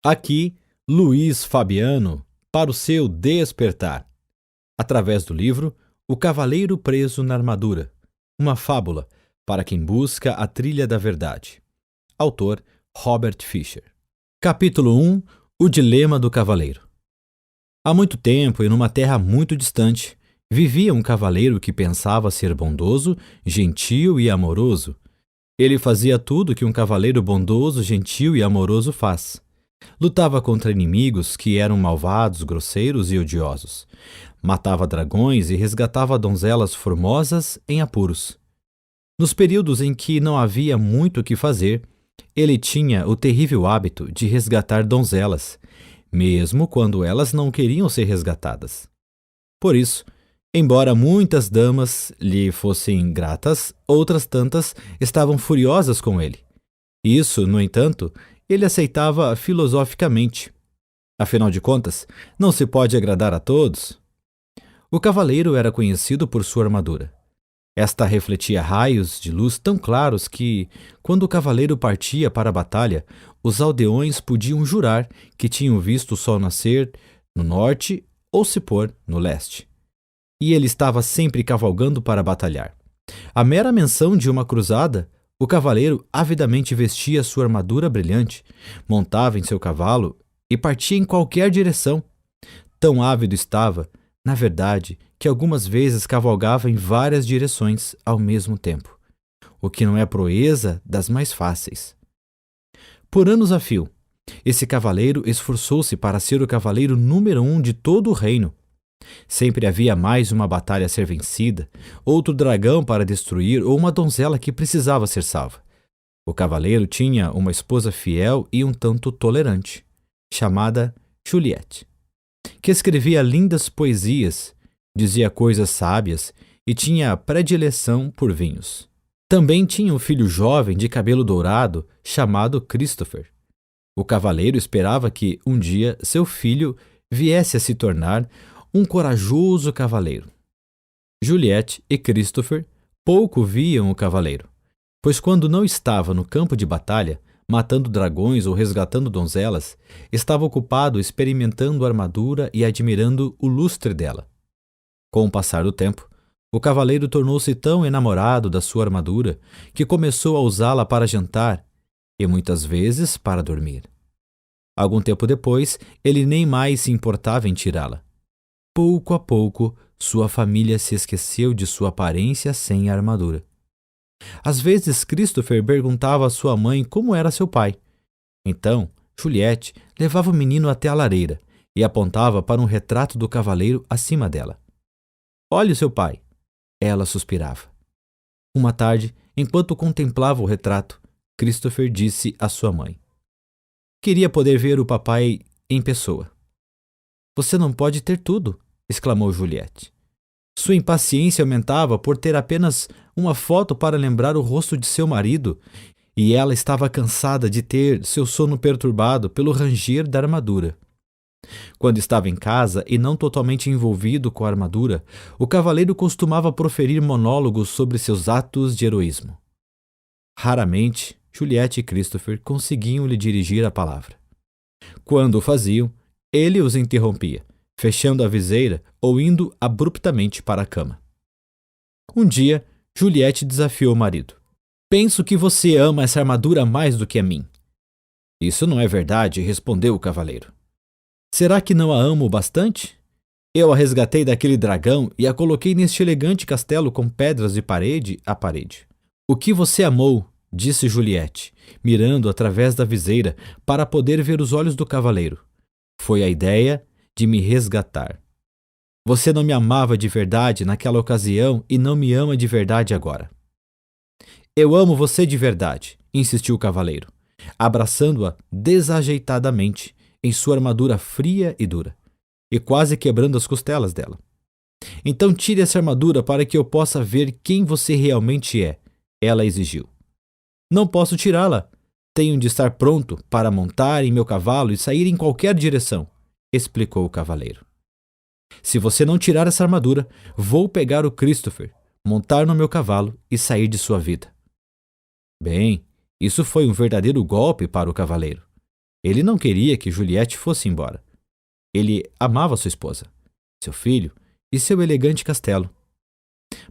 Aqui, Luiz Fabiano, para o seu despertar, através do livro O Cavaleiro Preso na Armadura, uma fábula para quem busca a trilha da verdade. Autor Robert Fisher. Capítulo 1 O Dilema do Cavaleiro. Há muito tempo e numa terra muito distante, vivia um cavaleiro que pensava ser bondoso, gentil e amoroso. Ele fazia tudo que um cavaleiro bondoso, gentil e amoroso faz. Lutava contra inimigos que eram malvados, grosseiros e odiosos. Matava dragões e resgatava donzelas formosas em apuros. Nos períodos em que não havia muito o que fazer, ele tinha o terrível hábito de resgatar donzelas, mesmo quando elas não queriam ser resgatadas. Por isso, embora muitas damas lhe fossem gratas, outras tantas estavam furiosas com ele. Isso, no entanto, ele aceitava filosoficamente. Afinal de contas, não se pode agradar a todos. O cavaleiro era conhecido por sua armadura. Esta refletia raios de luz tão claros que, quando o cavaleiro partia para a batalha, os aldeões podiam jurar que tinham visto o sol nascer no norte ou se pôr no leste. E ele estava sempre cavalgando para batalhar. A mera menção de uma cruzada, o cavaleiro avidamente vestia sua armadura brilhante, montava em seu cavalo e partia em qualquer direção. Tão ávido estava, na verdade, que algumas vezes cavalgava em várias direções ao mesmo tempo, o que não é proeza das mais fáceis. Por anos a fio, esse cavaleiro esforçou-se para ser o cavaleiro número 1 de todo o reino. Sempre havia mais uma batalha a ser vencida, outro dragão para destruir ou uma donzela que precisava ser salva. O cavaleiro tinha uma esposa fiel e um tanto tolerante, chamada Juliette, que escrevia lindas poesias, dizia coisas sábias e tinha predileção por vinhos. Também tinha um filho jovem de cabelo dourado chamado Christopher. O cavaleiro esperava que, um dia, seu filho viesse a se tornar um corajoso cavaleiro. Juliette e Christopher pouco viam o cavaleiro, pois quando não estava no campo de batalha, matando dragões ou resgatando donzelas, estava ocupado experimentando a armadura e admirando o lustre dela. Com o passar do tempo, o cavaleiro tornou-se tão enamorado da sua armadura que começou a usá-la para jantar e muitas vezes para dormir. Algum tempo depois, ele nem mais se importava em tirá-la. Pouco a pouco, sua família se esqueceu de sua aparência sem a armadura. Às vezes, Christopher perguntava à sua mãe como era seu pai. Então, Juliette levava o menino até a lareira e apontava para um retrato do cavaleiro acima dela. "Olhe o seu pai", ela suspirava. Uma tarde, enquanto contemplava o retrato, Christopher disse à sua mãe: "Queria poder ver o papai em pessoa." "Você não pode ter tudo", exclamou Juliette. Sua impaciência aumentava por ter apenas uma foto para lembrar o rosto de seu marido, e ela estava cansada de ter seu sono perturbado pelo ranger da armadura. Quando estava em casa e não totalmente envolvido com a armadura, o cavaleiro costumava proferir monólogos sobre seus atos de heroísmo. Raramente, Juliette e Christopher conseguiam lhe dirigir a palavra. Quando o faziam, ele os interrompia, fechando a viseira ou indo abruptamente para a cama. Um dia, Juliette desafiou o marido. "Penso que você ama essa armadura mais do que a mim." "Isso não é verdade", respondeu o cavaleiro. "Será que não a amo bastante? Eu a resgatei daquele dragão e a coloquei neste elegante castelo com pedras de parede a parede." "O que você amou", disse Juliette, mirando através da viseira para poder ver os olhos do cavaleiro, "foi a ideia de me resgatar. Você não me amava de verdade naquela ocasião e não me ama de verdade agora." "Eu amo você de verdade", insistiu o cavaleiro, abraçando-a desajeitadamente em sua armadura fria e dura, e quase quebrando as costelas dela. "Então tire essa armadura para que eu possa ver quem você realmente é", ela exigiu. "Não posso tirá-la. Tenho de estar pronto para montar em meu cavalo e sair em qualquer direção", explicou o cavaleiro. "Se você não tirar essa armadura, vou pegar o Christopher, montar no meu cavalo e sair de sua vida." Bem, isso foi um verdadeiro golpe para o cavaleiro. Ele não queria que Juliette fosse embora. Ele amava sua esposa, seu filho e seu elegante castelo.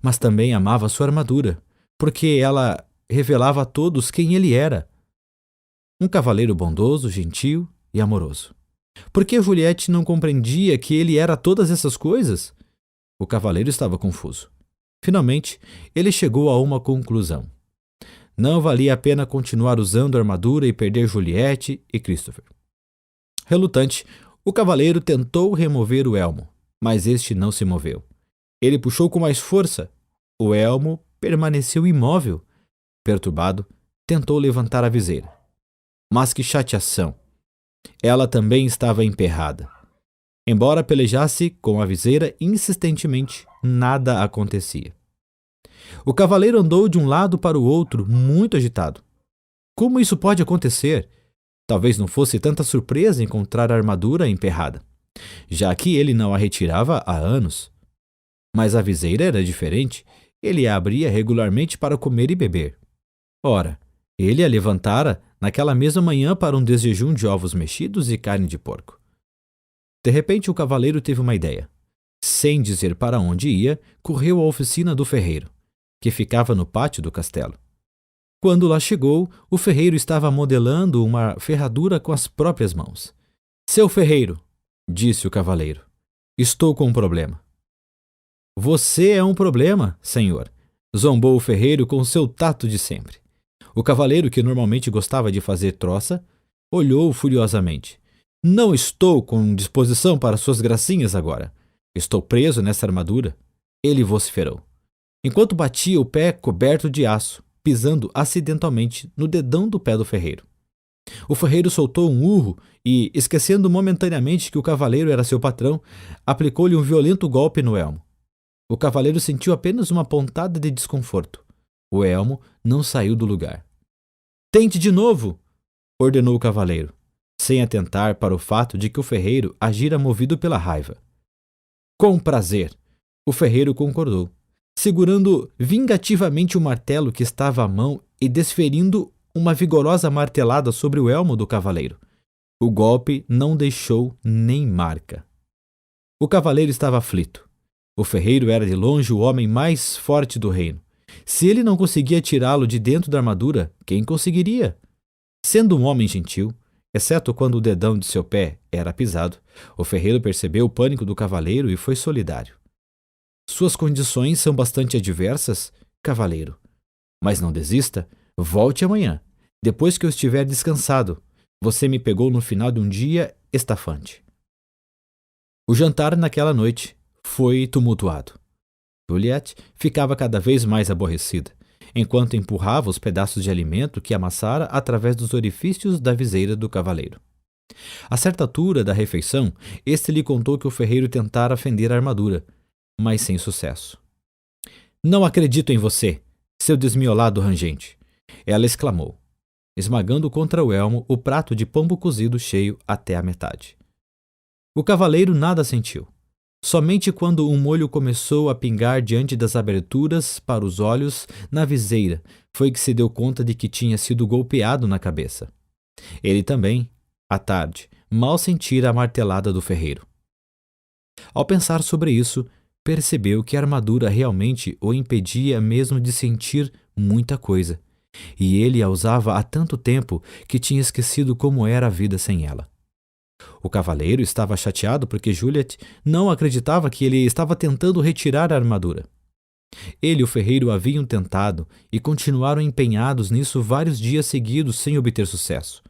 Mas também amava sua armadura, porque ela revelava a todos quem ele era. Um cavaleiro bondoso, gentil e amoroso. Por que Juliette não compreendia que ele era todas essas coisas? O cavaleiro estava confuso. Finalmente, ele chegou a uma conclusão. Não valia a pena continuar usando a armadura e perder Juliette e Christopher. Relutante, o cavaleiro tentou remover o elmo, mas este não se moveu. Ele puxou com mais força. O elmo permaneceu imóvel. Perturbado, tentou levantar a viseira. Mas que chateação! Ela também estava emperrada. Embora pelejasse com a viseira insistentemente, nada acontecia. O cavaleiro andou de um lado para o outro, muito agitado. Como isso pode acontecer? Talvez não fosse tanta surpresa encontrar a armadura emperrada, já que ele não a retirava há anos. Mas a viseira era diferente. Ele a abria regularmente para comer e beber. Ora, ele a levantara naquela mesma manhã para um desjejum de ovos mexidos e carne de porco. De repente, o cavaleiro teve uma ideia. Sem dizer para onde ia, correu à oficina do ferreiro, que ficava no pátio do castelo. Quando lá chegou, o ferreiro estava modelando uma ferradura com as próprias mãos. Seu ferreiro, disse o cavaleiro, estou com um problema. Você é um problema, senhor, zombou o ferreiro com seu tato de sempre. O cavaleiro, que normalmente gostava de fazer troça, olhou furiosamente. Não estou com disposição para suas gracinhas agora. Estou preso nessa armadura. Ele vociferou, enquanto batia o pé coberto de aço, pisando acidentalmente no dedão do pé do ferreiro. O ferreiro soltou um urro e, esquecendo momentaneamente que o cavaleiro era seu patrão, aplicou-lhe um violento golpe no elmo. O cavaleiro sentiu apenas uma pontada de desconforto. O elmo não saiu do lugar. Tente de novo, ordenou o cavaleiro, sem atentar para o fato de que o ferreiro agira movido pela raiva. Com prazer, o ferreiro concordou, segurando vingativamente o martelo que estava à mão e desferindo uma vigorosa martelada sobre o elmo do cavaleiro. O golpe não deixou nem marca. O cavaleiro estava aflito. O ferreiro era de longe o homem mais forte do reino. Se ele não conseguia tirá-lo de dentro da armadura, quem conseguiria? Sendo um homem gentil, exceto quando o dedão de seu pé era pisado, o ferreiro percebeu o pânico do cavaleiro e foi solidário. Suas condições são bastante adversas, cavaleiro. Mas não desista, volte amanhã, depois que eu estiver descansado. Você me pegou no final de um dia estafante. O jantar naquela noite foi tumultuado. Juliette ficava cada vez mais aborrecida, enquanto empurrava os pedaços de alimento que amassara através dos orifícios da viseira do cavaleiro. A certa altura da refeição, este lhe contou que o ferreiro tentara fender a armadura, mas sem sucesso. Não acredito em você, seu desmiolado rangente, ela exclamou, esmagando contra o elmo o prato de pombo cozido cheio até a metade. O cavaleiro nada sentiu. Somente quando um molho começou a pingar diante das aberturas para os olhos na viseira foi que se deu conta de que tinha sido golpeado na cabeça. Ele também, à tarde, mal sentira a martelada do ferreiro. Ao pensar sobre isso, percebeu que a armadura realmente o impedia mesmo de sentir muita coisa, e ele a usava há tanto tempo que tinha esquecido como era a vida sem ela. O cavaleiro estava chateado porque Juliette não acreditava que ele estava tentando retirar a armadura. Ele e o ferreiro haviam tentado e continuaram empenhados nisso vários dias seguidos sem obter sucesso.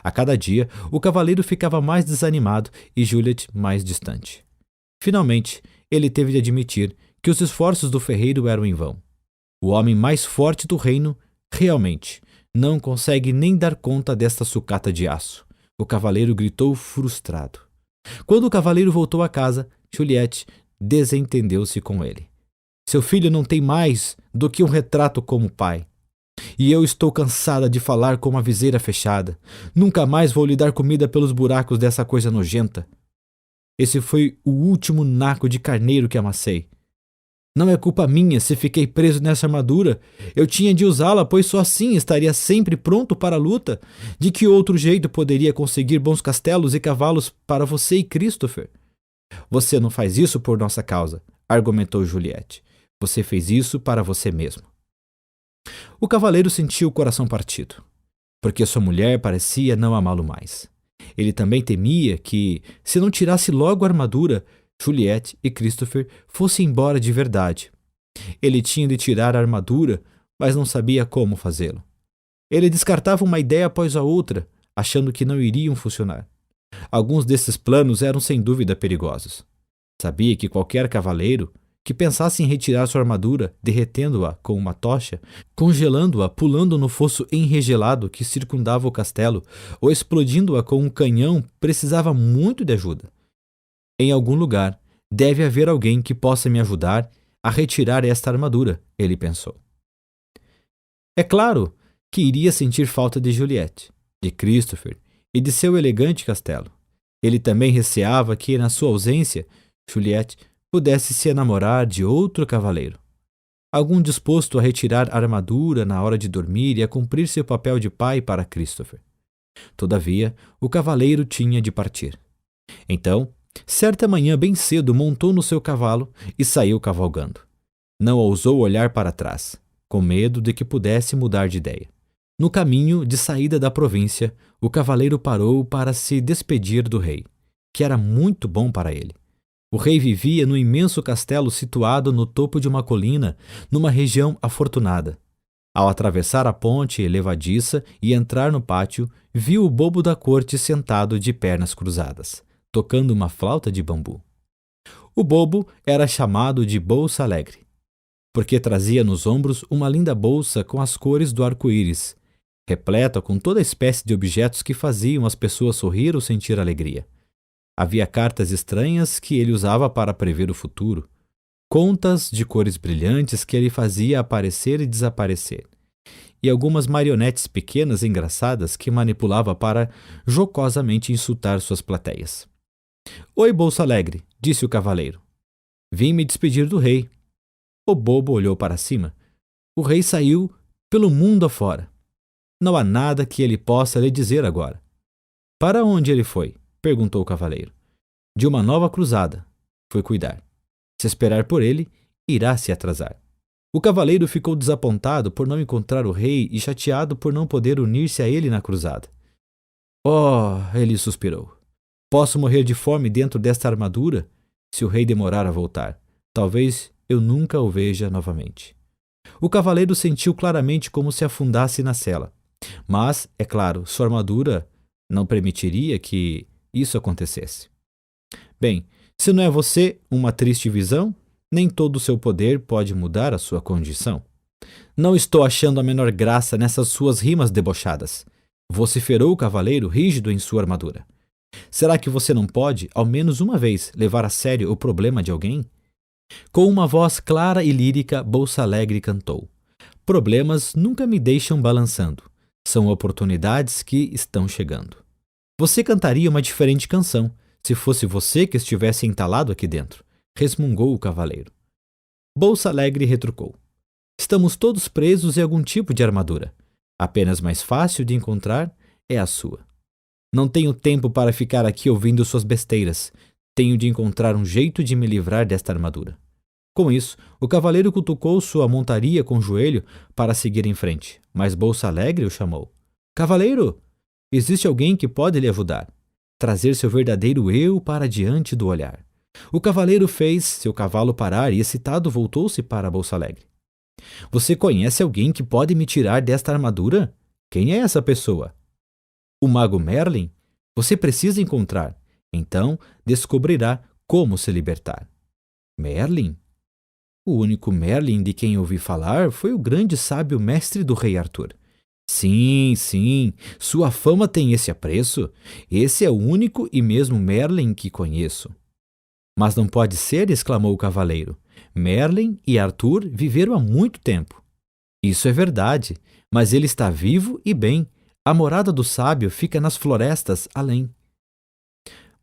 A cada dia, o cavaleiro ficava mais desanimado e Juliette mais distante. Finalmente, ele teve de admitir que os esforços do ferreiro eram em vão. O homem mais forte do reino, realmente, não consegue nem dar conta desta sucata de aço. O cavaleiro gritou frustrado. Quando o cavaleiro voltou a casa, Juliette desentendeu-se com ele. Seu filho não tem mais do que um retrato como pai. E eu estou cansada de falar com uma viseira fechada. Nunca mais vou lhe dar comida pelos buracos dessa coisa nojenta. Esse foi o último naco de carneiro que amassei. Não é culpa minha se fiquei preso nessa armadura. Eu tinha de usá-la, pois só assim estaria sempre pronto para a luta. De que outro jeito poderia conseguir bons castelos e cavalos para você e Christopher? Você não faz isso por nossa causa, argumentou Juliette. Você fez isso para você mesmo. O cavaleiro sentiu o coração partido, porque sua mulher parecia não amá-lo mais. Ele também temia que, se não tirasse logo a armadura, Juliette e Christopher fossem embora de verdade. Ele tinha de tirar a armadura, mas não sabia como fazê-lo. Ele descartava uma ideia após a outra, achando que não iriam funcionar. Alguns desses planos eram sem dúvida perigosos. Sabia que qualquer cavaleiro que pensasse em retirar sua armadura, derretendo-a com uma tocha, congelando-a, pulando no fosso enregelado que circundava o castelo, ou explodindo-a com um canhão, precisava muito de ajuda. Em algum lugar, deve haver alguém que possa me ajudar a retirar esta armadura, ele pensou. É claro que iria sentir falta de Juliette, de Christopher e de seu elegante castelo. Ele também receava que, na sua ausência, Juliette pudesse se enamorar de outro cavaleiro. Algum disposto a retirar a armadura na hora de dormir e a cumprir seu papel de pai para Christopher. Todavia, o cavaleiro tinha de partir. Então, certa manhã bem cedo montou no seu cavalo e saiu cavalgando. Não ousou olhar para trás, com medo de que pudesse mudar de ideia. No caminho de saída da província, o cavaleiro parou para se despedir do rei, que era muito bom para ele. O rei vivia no imenso castelo situado no topo de uma colina, numa região afortunada. Ao atravessar a ponte levadiça e entrar no pátio, viu o bobo da corte sentado de pernas cruzadas, tocando uma flauta de bambu. O bobo era chamado de Bolsa Alegre, porque trazia nos ombros uma linda bolsa com as cores do arco-íris, repleta com toda espécie de objetos que faziam as pessoas sorrir ou sentir alegria. Havia cartas estranhas que ele usava para prever o futuro, contas de cores brilhantes que ele fazia aparecer e desaparecer, e algumas marionetes pequenas e engraçadas que manipulava para jocosamente insultar suas plateias. Oi, Bolsa Alegre, disse o cavaleiro. Vim me despedir do rei. O bobo olhou para cima. O rei saiu pelo mundo afora. Não há nada que ele possa lhe dizer agora. Para onde ele foi? Perguntou o cavaleiro. De uma nova cruzada. Foi cuidar. Se esperar por ele, irá se atrasar. O cavaleiro ficou desapontado por não encontrar o rei e chateado por não poder unir-se a ele na cruzada. Oh, ele suspirou. Posso morrer de fome dentro desta armadura se o rei demorar a voltar. Talvez eu nunca o veja novamente. O cavaleiro sentiu claramente como se afundasse na cela. Mas, é claro, sua armadura não permitiria que isso acontecesse. Bem, se não é você uma triste visão, nem todo o seu poder pode mudar a sua condição. Não estou achando a menor graça nessas suas rimas debochadas, vociferou o cavaleiro rígido em sua armadura. Será que você não pode, ao menos uma vez, levar a sério o problema de alguém? Com uma voz clara e lírica, Bolsa Alegre cantou. Problemas nunca me deixam balançando. São oportunidades que estão chegando. Você cantaria uma diferente canção, se fosse você que estivesse entalado aqui dentro, resmungou o cavaleiro. Bolsa Alegre retrucou. Estamos todos presos em algum tipo de armadura. Apenas mais fácil de encontrar é a sua. Não tenho tempo para ficar aqui ouvindo suas besteiras. Tenho de encontrar um jeito de me livrar desta armadura. Com isso, o cavaleiro cutucou sua montaria com o joelho para seguir em frente, mas Bolsa Alegre o chamou. Cavaleiro, existe alguém que pode lhe ajudar. Trazer seu verdadeiro eu para diante do olhar. O cavaleiro fez seu cavalo parar e, excitado, voltou-se para Bolsa Alegre. Você conhece alguém que pode me tirar desta armadura? Quem é essa pessoa? O mago Merlin? Você precisa encontrar. Então descobrirá como se libertar. Merlin? O único Merlin de quem ouvi falar foi o grande sábio mestre do rei Arthur. Sim, sua fama tem esse apreço. Esse é o único e mesmo Merlin que conheço. Mas não pode ser, exclamou o cavaleiro. Merlin e Arthur viveram há muito tempo. Isso é verdade, mas ele está vivo e bem. A morada do sábio fica nas florestas além.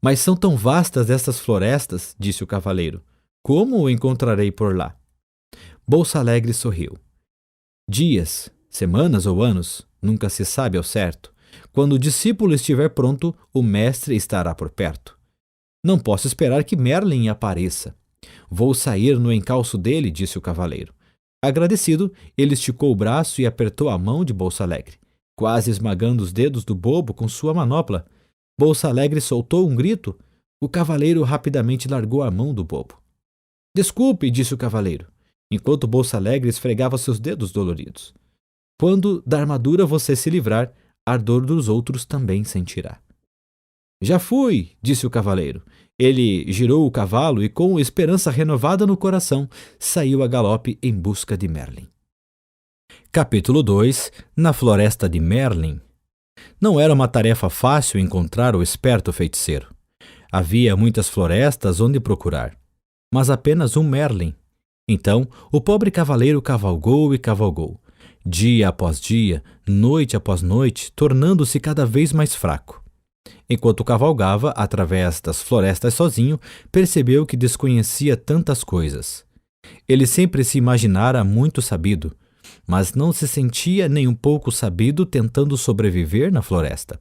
Mas são tão vastas estas florestas, disse o cavaleiro. Como o encontrarei por lá? Bolsa Alegre sorriu. Dias, semanas ou anos, nunca se sabe ao certo. Quando o discípulo estiver pronto, o mestre estará por perto. Não posso esperar que Merlin apareça. Vou sair no encalço dele, disse o cavaleiro. Agradecido, ele esticou o braço e apertou a mão de Bolsa Alegre, quase esmagando os dedos do bobo com sua manopla. Bolsa Alegre soltou um grito. O cavaleiro rapidamente largou a mão do bobo. Desculpe, disse o cavaleiro, enquanto Bolsa Alegre esfregava seus dedos doloridos. Quando da armadura você se livrar, a ardor dos outros também sentirá. Já fui, disse o cavaleiro. Ele girou o cavalo e, com esperança renovada no coração, saiu a galope em busca de Merlin. Capítulo 2. Na floresta de Merlin. Não era uma tarefa fácil encontrar o esperto feiticeiro. Havia muitas florestas onde procurar, mas apenas um Merlin. Então, o pobre cavaleiro cavalgou e cavalgou, dia após dia, noite após noite, tornando-se cada vez mais fraco. Enquanto cavalgava através das florestas sozinho, percebeu que desconhecia tantas coisas. Ele sempre se imaginara muito sabido, mas não se sentia nem um pouco sabido tentando sobreviver na floresta.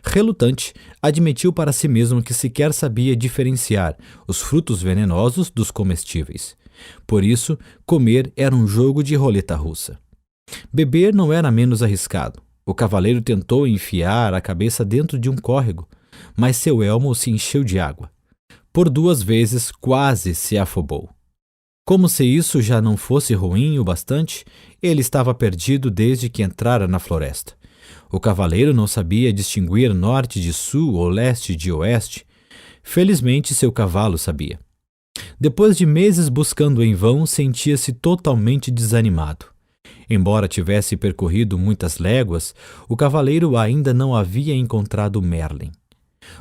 Relutante, admitiu para si mesmo que sequer sabia diferenciar os frutos venenosos dos comestíveis. Por isso, comer era um jogo de roleta russa. Beber não era menos arriscado. O cavaleiro tentou enfiar a cabeça dentro de um córrego, mas seu elmo se encheu de água. Por 2 vezes quase se afobou. Como se isso já não fosse ruim o bastante, ele estava perdido desde que entrara na floresta. O cavaleiro não sabia distinguir norte de sul ou leste de oeste. Felizmente, seu cavalo sabia. Depois de meses buscando em vão, sentia-se totalmente desanimado. Embora tivesse percorrido muitas léguas, o cavaleiro ainda não havia encontrado Merlin.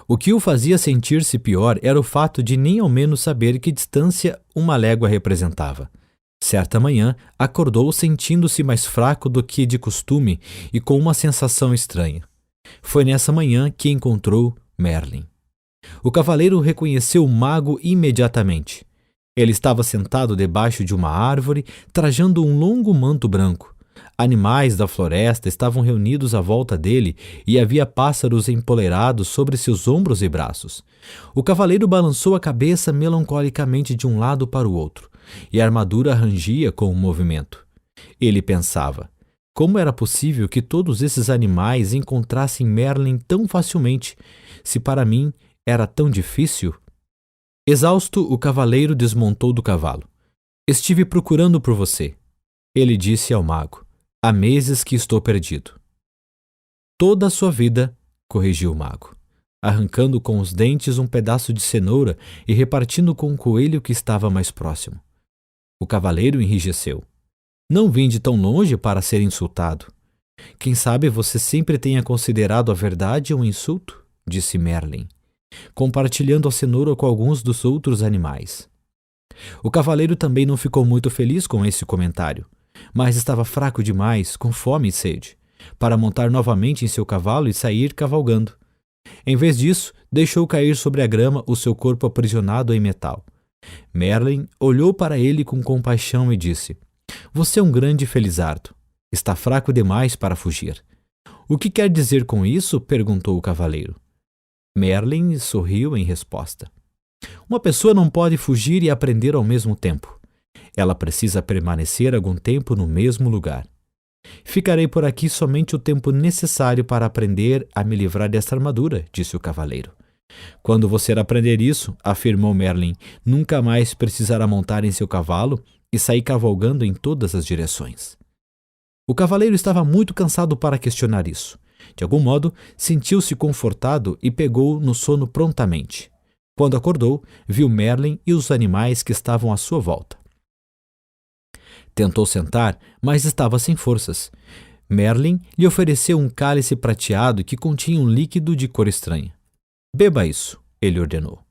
O que o fazia sentir-se pior era o fato de nem ao menos saber que distância uma légua representava. Certa manhã, acordou sentindo-se mais fraco do que de costume e com uma sensação estranha. Foi nessa manhã que encontrou Merlin. O cavaleiro reconheceu o mago imediatamente. Ele estava sentado debaixo de uma árvore, trajando um longo manto branco. Animais da floresta estavam reunidos à volta dele e havia pássaros empoleirados sobre seus ombros e braços. O cavaleiro balançou a cabeça melancolicamente de um lado para o outro, e a armadura rangia com o movimento. Ele pensava: como era possível que todos esses animais encontrassem Merlin tão facilmente, se para mim era tão difícil? Exausto, o cavaleiro desmontou do cavalo. Estive procurando por você, ele disse ao mago. Há meses que estou perdido. Toda a sua vida, corrigiu o mago, arrancando com os dentes um pedaço de cenoura e repartindo com um coelho que estava mais próximo. O cavaleiro enrijeceu. Não vim de tão longe para ser insultado. Quem sabe você sempre tenha considerado a verdade um insulto, disse Merlin, compartilhando a cenoura com alguns dos outros animais. O cavaleiro também não ficou muito feliz com esse comentário, mas estava fraco demais, com fome e sede, para montar novamente em seu cavalo e sair cavalgando. Em vez disso, deixou cair sobre a grama o seu corpo aprisionado em metal. Merlin olhou para ele com compaixão e disse: Você é um grande felizardo. Está fraco demais para fugir. O que quer dizer com isso? Perguntou o cavaleiro. Merlin sorriu em resposta. Uma pessoa não pode fugir e aprender ao mesmo tempo. Ela precisa permanecer algum tempo no mesmo lugar. Ficarei por aqui somente o tempo necessário para aprender a me livrar desta armadura, disse o cavaleiro. Quando você aprender isso, afirmou Merlin, nunca mais precisará montar em seu cavalo e sair cavalgando em todas as direções. O cavaleiro estava muito cansado para questionar isso. De algum modo, sentiu-se confortado e pegou no sono prontamente. Quando acordou, viu Merlin e os animais que estavam à sua volta. Tentou sentar, mas estava sem forças. Merlin lhe ofereceu um cálice prateado que continha um líquido de cor estranha. Beba isso, ele ordenou.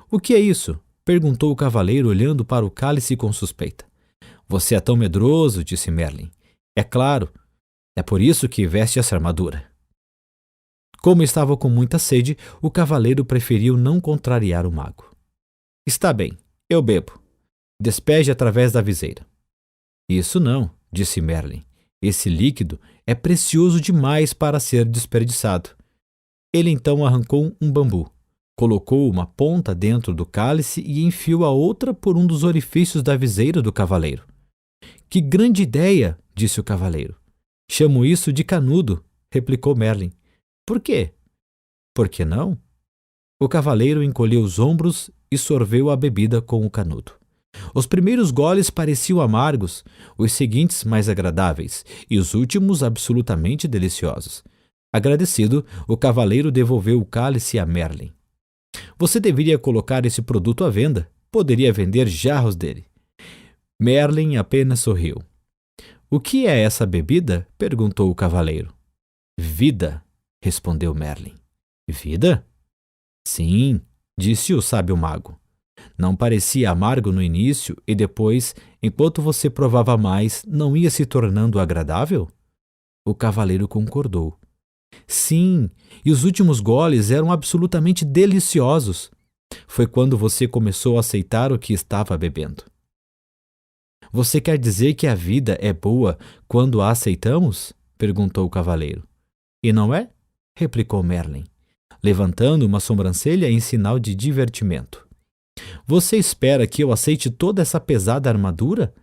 O que é isso? Perguntou o cavaleiro olhando para o cálice com suspeita. Você é tão medroso, disse Merlin. É claro, é por isso que veste essa armadura. Como estava com muita sede, o cavaleiro preferiu não contrariar o mago. Está bem, eu bebo. Despeje através da viseira. Isso não, disse Merlin. Esse líquido é precioso demais para ser desperdiçado. Ele então arrancou um bambu, colocou uma ponta dentro do cálice e enfiou a outra por um dos orifícios da viseira do cavaleiro. Que grande ideia, disse o cavaleiro. Chamo isso de canudo, replicou Merlin. Por quê? Por que não? O cavaleiro encolheu os ombros e sorveu a bebida com o canudo. Os primeiros goles pareciam amargos, os seguintes mais agradáveis e os últimos absolutamente deliciosos. Agradecido, o cavaleiro devolveu o cálice a Merlin. Você deveria colocar esse produto à venda. Poderia vender jarros dele. Merlin apenas sorriu. O que é essa bebida? Perguntou o cavaleiro. Vida, respondeu Merlin. Vida? Sim, disse o sábio mago. Não parecia amargo no início e depois, enquanto você provava mais, não ia se tornando agradável? O cavaleiro concordou. Sim, e os últimos goles eram absolutamente deliciosos. Foi quando você começou a aceitar o que estava bebendo. Você quer dizer que a vida é boa quando a aceitamos? Perguntou o cavaleiro. E não é? Replicou Merlin, levantando uma sobrancelha em sinal de divertimento. Você espera que eu aceite toda essa pesada armadura?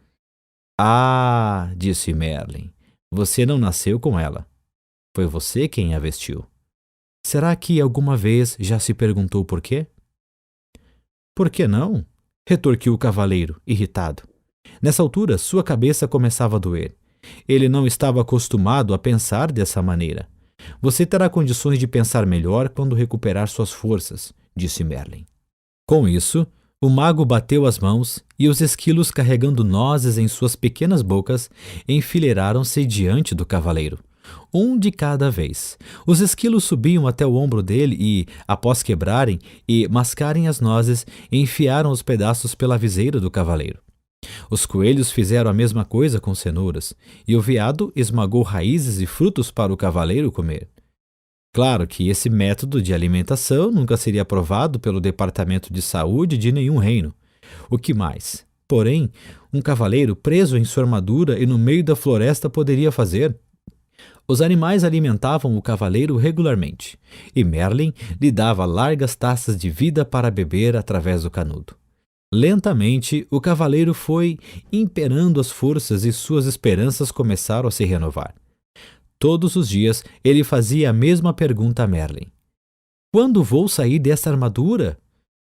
Ah, disse Merlin, você não nasceu com ela. Foi você quem a vestiu. Será que alguma vez já se perguntou por quê? Por que não? Retorquiu o cavaleiro, irritado. Nessa altura, sua cabeça começava a doer. Ele não estava acostumado a pensar dessa maneira. Você terá condições de pensar melhor quando recuperar suas forças, disse Merlin. Com isso, o mago bateu as mãos e os esquilos carregando nozes em suas pequenas bocas enfileiraram-se diante do cavaleiro. Um de cada vez. Os esquilos subiam até o ombro dele e, após quebrarem e mascarem as nozes, enfiaram os pedaços pela viseira do cavaleiro. Os coelhos fizeram a mesma coisa com cenouras, e o veado esmagou raízes e frutos para o cavaleiro comer. Claro que esse método de alimentação nunca seria aprovado pelo Departamento de Saúde de nenhum reino. O que mais? Porém, um cavaleiro preso em sua armadura e no meio da floresta poderia fazer? Os animais alimentavam o cavaleiro regularmente, e Merlin lhe dava largas taças de vida para beber através do canudo. Lentamente, o cavaleiro foi imperando as forças e suas esperanças começaram a se renovar. Todos os dias, ele fazia a mesma pergunta a Merlin. Quando vou sair desta armadura?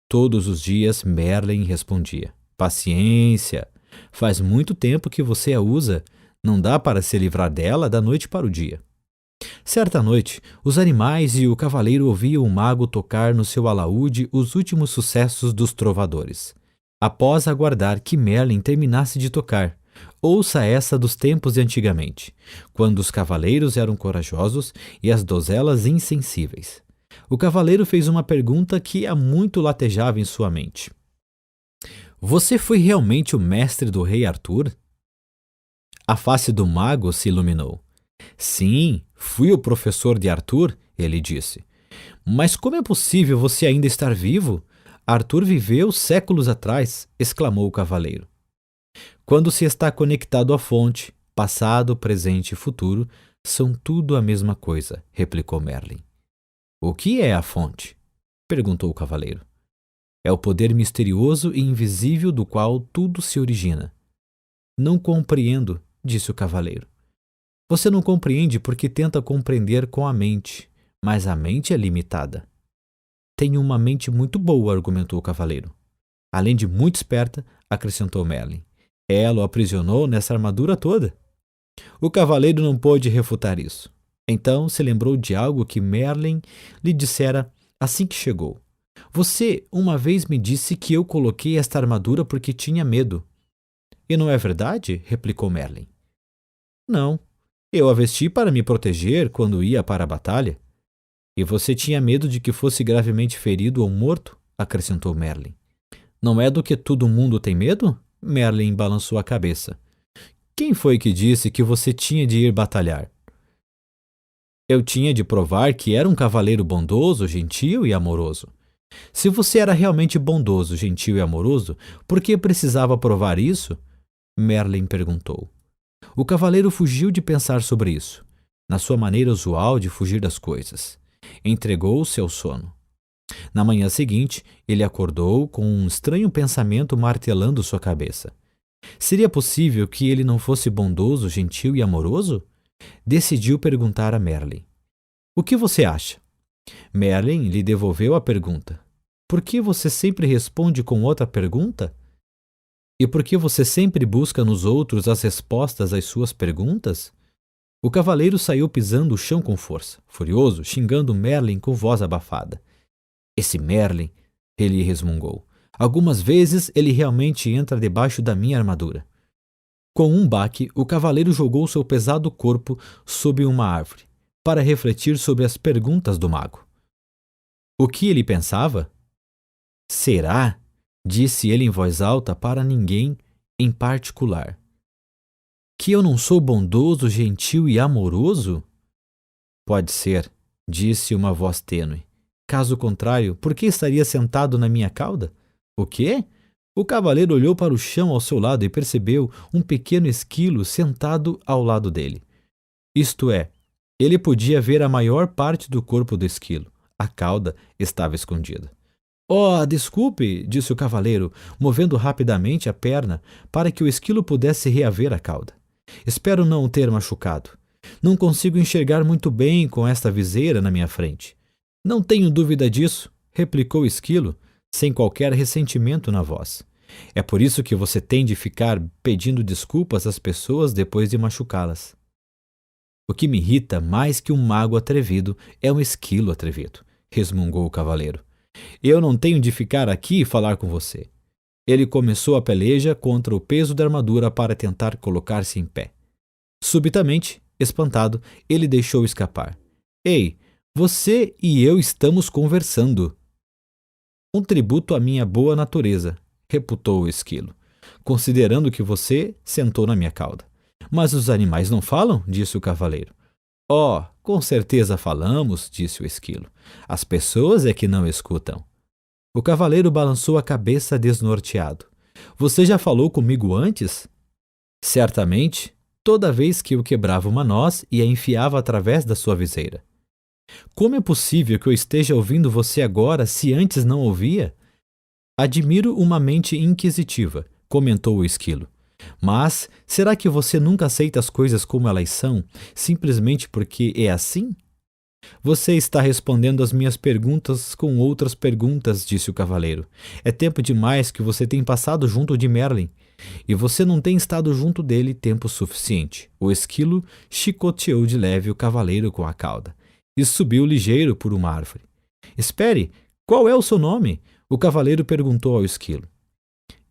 Todos os dias, Merlin respondia. Paciência. Faz muito tempo que você a usa. Não dá para se livrar dela da noite para o dia. Certa noite, os animais e o cavaleiro ouviam o mago tocar no seu alaúde os últimos sucessos dos trovadores. Após aguardar que Merlin terminasse de tocar, ouça essa dos tempos de antigamente, quando os cavaleiros eram corajosos e as donzelas insensíveis. O cavaleiro fez uma pergunta que há muito latejava em sua mente. Você foi realmente o mestre do rei Arthur? A face do mago se iluminou. Sim, fui o professor de Arthur, ele disse. Mas como é possível você ainda estar vivo? Arthur viveu séculos atrás, exclamou o cavaleiro. Quando se está conectado à fonte, passado, presente e futuro são tudo a mesma coisa, replicou Merlin. O que é a fonte? Perguntou o cavaleiro. É o poder misterioso e invisível do qual tudo se origina. Não compreendo, disse o cavaleiro. Você não compreende porque tenta compreender com a mente, mas a mente é limitada. Tenho uma mente muito boa, argumentou o cavaleiro. Além de muito esperta, acrescentou Merlin. Ela o aprisionou nessa armadura toda. O cavaleiro não pôde refutar isso. Então se lembrou de algo que Merlin lhe dissera assim que chegou. Você uma vez me disse que eu coloquei esta armadura porque tinha medo. E não é verdade? Replicou Merlin. Não. Eu a vesti para me proteger quando ia para a batalha. E você tinha medo de que fosse gravemente ferido ou morto? Acrescentou Merlin. Não é do que todo mundo tem medo? Merlin balançou a cabeça. Quem foi que disse que você tinha de ir batalhar? Eu tinha de provar que era um cavaleiro bondoso, gentil e amoroso. Se você era realmente bondoso, gentil e amoroso, por que precisava provar isso? Merlin perguntou. O cavaleiro fugiu de pensar sobre isso, na sua maneira usual de fugir das coisas. Entregou-se ao sono. Na manhã seguinte, ele acordou com um estranho pensamento martelando sua cabeça. Seria possível que ele não fosse bondoso, gentil e amoroso? Decidiu perguntar a Merlin. O que você acha? Merlin lhe devolveu a pergunta. Por que você sempre responde com outra pergunta? E por que você sempre busca nos outros as respostas às suas perguntas? O cavaleiro saiu pisando o chão com força, furioso, xingando Merlin com voz abafada. Esse Merlin, ele resmungou. Algumas vezes ele realmente entra debaixo da minha armadura. Com um baque, o cavaleiro jogou seu pesado corpo sob uma árvore, para refletir sobre as perguntas do mago. O que ele pensava? Será? Disse ele em voz alta para ninguém em particular. Que eu não sou bondoso, gentil e amoroso? Pode ser, disse uma voz tênue. Caso contrário, por que estaria sentado na minha cauda? O quê? O cavaleiro olhou para o chão ao seu lado e percebeu um pequeno esquilo sentado ao lado dele. Isto é, ele podia ver a maior parte do corpo do esquilo. A cauda estava escondida. Oh, desculpe, disse o cavaleiro, movendo rapidamente a perna para que o esquilo pudesse reaver a cauda. Espero não o ter machucado. Não consigo enxergar muito bem com esta viseira na minha frente. Não tenho dúvida disso, replicou o esquilo, sem qualquer ressentimento na voz. É por isso que você tem de ficar pedindo desculpas às pessoas depois de machucá-las. O que me irrita mais que um mago atrevido é um esquilo atrevido, resmungou o cavaleiro. Eu não tenho de ficar aqui e falar com você. Ele começou a peleja contra o peso da armadura para tentar colocar-se em pé. Subitamente, espantado, ele deixou escapar. Ei, você e eu estamos conversando. Um tributo à minha boa natureza, reputou o esquilo, considerando que você sentou na minha cauda. Mas os animais não falam? Disse o cavaleiro. Oh, com certeza falamos, disse o esquilo. As pessoas é que não escutam. O cavaleiro balançou a cabeça desnorteado. Você já falou comigo antes? Certamente, toda vez que eu quebrava uma noz e a enfiava através da sua viseira. Como é possível que eu esteja ouvindo você agora se antes não ouvia? Admiro uma mente inquisitiva, comentou o esquilo. Mas será que você nunca aceita as coisas como elas são, simplesmente porque é assim? Você está respondendo às minhas perguntas com outras perguntas, disse o cavaleiro. É tempo demais que você tem passado junto de Merlin, e você não tem estado junto dele tempo suficiente. O esquilo chicoteou de leve o cavaleiro com a cauda e subiu ligeiro por uma árvore. Espere, qual é o seu nome? O cavaleiro perguntou ao esquilo.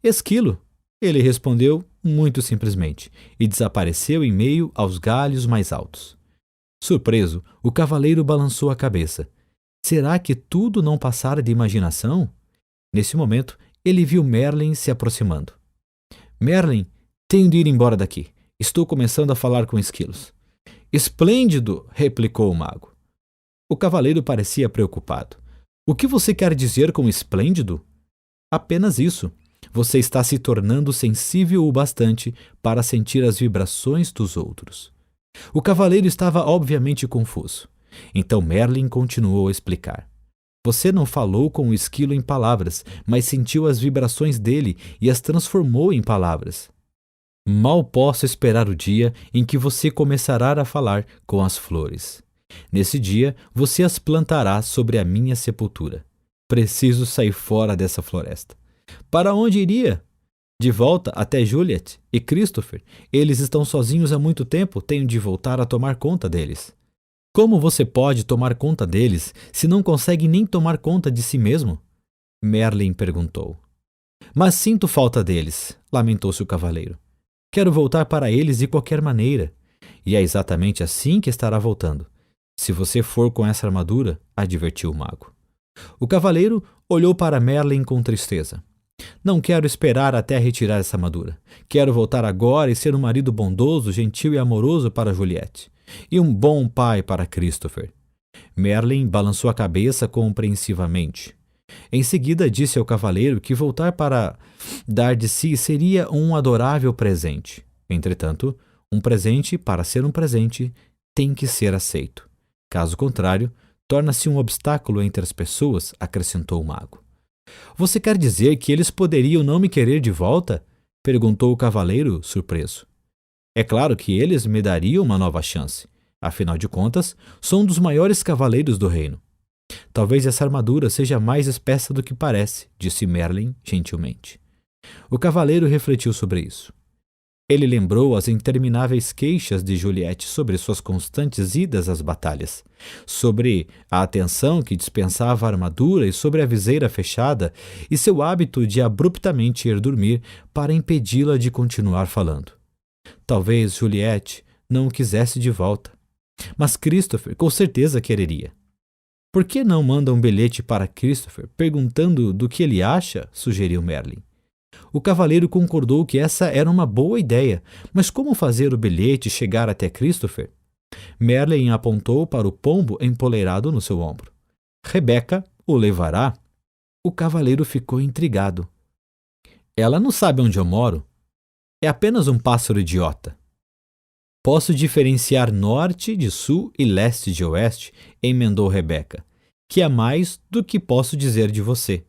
Esquilo, ele respondeu muito simplesmente, e desapareceu em meio aos galhos mais altos. Surpreso, o cavaleiro balançou a cabeça. Será que tudo não passara de imaginação? Nesse momento, ele viu Merlin se aproximando. Merlin, tenho de ir embora daqui. Estou começando a falar com esquilos. Esplêndido, replicou o mago. O cavaleiro parecia preocupado. O que você quer dizer com esplêndido? Apenas isso. Você está se tornando sensível o bastante para sentir as vibrações dos outros. O cavaleiro estava obviamente confuso. Então Merlin continuou a explicar. Você não falou com o esquilo em palavras, mas sentiu as vibrações dele e as transformou em palavras. Mal posso esperar o dia em que você começará a falar com as flores. Nesse dia, você as plantará sobre a minha sepultura. Preciso sair fora dessa floresta. Para onde iria? De volta até Juliet e Christopher. Eles estão sozinhos há muito tempo, tenho de voltar a tomar conta deles. Como você pode tomar conta deles se não consegue nem tomar conta de si mesmo? Merlin perguntou. Mas sinto falta deles, lamentou-se o cavaleiro. Quero voltar para eles de qualquer maneira. E é exatamente assim que estará voltando. Se você for com essa armadura, advertiu o mago. O cavaleiro olhou para Merlin com tristeza. Não quero esperar até retirar essa armadura. Quero voltar agora e ser um marido bondoso, gentil e amoroso para Juliette. E um bom pai para Christopher. Merlin balançou a cabeça compreensivamente. Em seguida, disse ao cavaleiro que voltar para dar de si seria um adorável presente. Entretanto, um presente, para ser um presente, tem que ser aceito. Caso contrário, torna-se um obstáculo entre as pessoas, acrescentou o mago. Você quer dizer que eles poderiam não me querer de volta? Perguntou o cavaleiro, surpreso. É claro que eles me dariam uma nova chance. Afinal de contas, sou um dos maiores cavaleiros do reino. Talvez essa armadura seja mais espessa do que parece, disse Merlin gentilmente. O cavaleiro refletiu sobre isso. Ele lembrou as intermináveis queixas de Juliette sobre suas constantes idas às batalhas, sobre a atenção que dispensava a armadura e sobre a viseira fechada e seu hábito de abruptamente ir dormir para impedi-la de continuar falando. Talvez Juliette não o quisesse de volta, mas Christopher com certeza quereria. Por que não manda um bilhete para Christopher perguntando do que ele acha? Sugeriu Merlin. O cavaleiro concordou que essa era uma boa ideia, mas como fazer o bilhete chegar até Christopher? Merlin apontou para o pombo empoleirado no seu ombro. Rebeca o levará? O cavaleiro ficou intrigado. Ela não sabe onde eu moro. É apenas um pássaro idiota. Posso diferenciar norte de sul e leste de oeste, emendou Rebeca, que é mais do que posso dizer de você.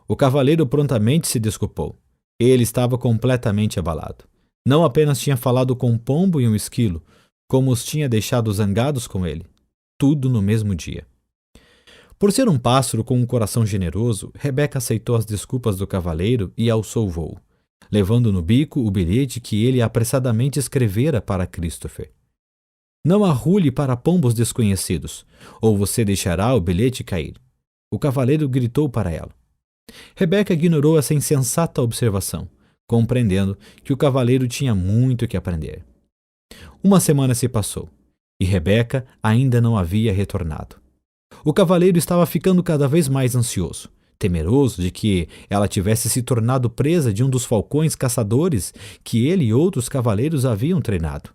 O cavaleiro prontamente se desculpou. Ele estava completamente abalado. Não apenas tinha falado com um pombo e um esquilo, como os tinha deixado zangados com ele. Tudo no mesmo dia. Por ser um pássaro com um coração generoso, Rebeca aceitou as desculpas do cavaleiro e alçou o voo, levando no bico o bilhete que ele apressadamente escrevera para Christopher. Não arrule para pombos desconhecidos, ou você deixará o bilhete cair. O cavaleiro gritou para ela. Rebeca ignorou essa insensata observação, compreendendo que o cavaleiro tinha muito que aprender. Uma semana se passou, e Rebeca ainda não havia retornado. O cavaleiro estava ficando cada vez mais ansioso, temeroso de que ela tivesse se tornado presa de um dos falcões caçadores que ele e outros cavaleiros haviam treinado.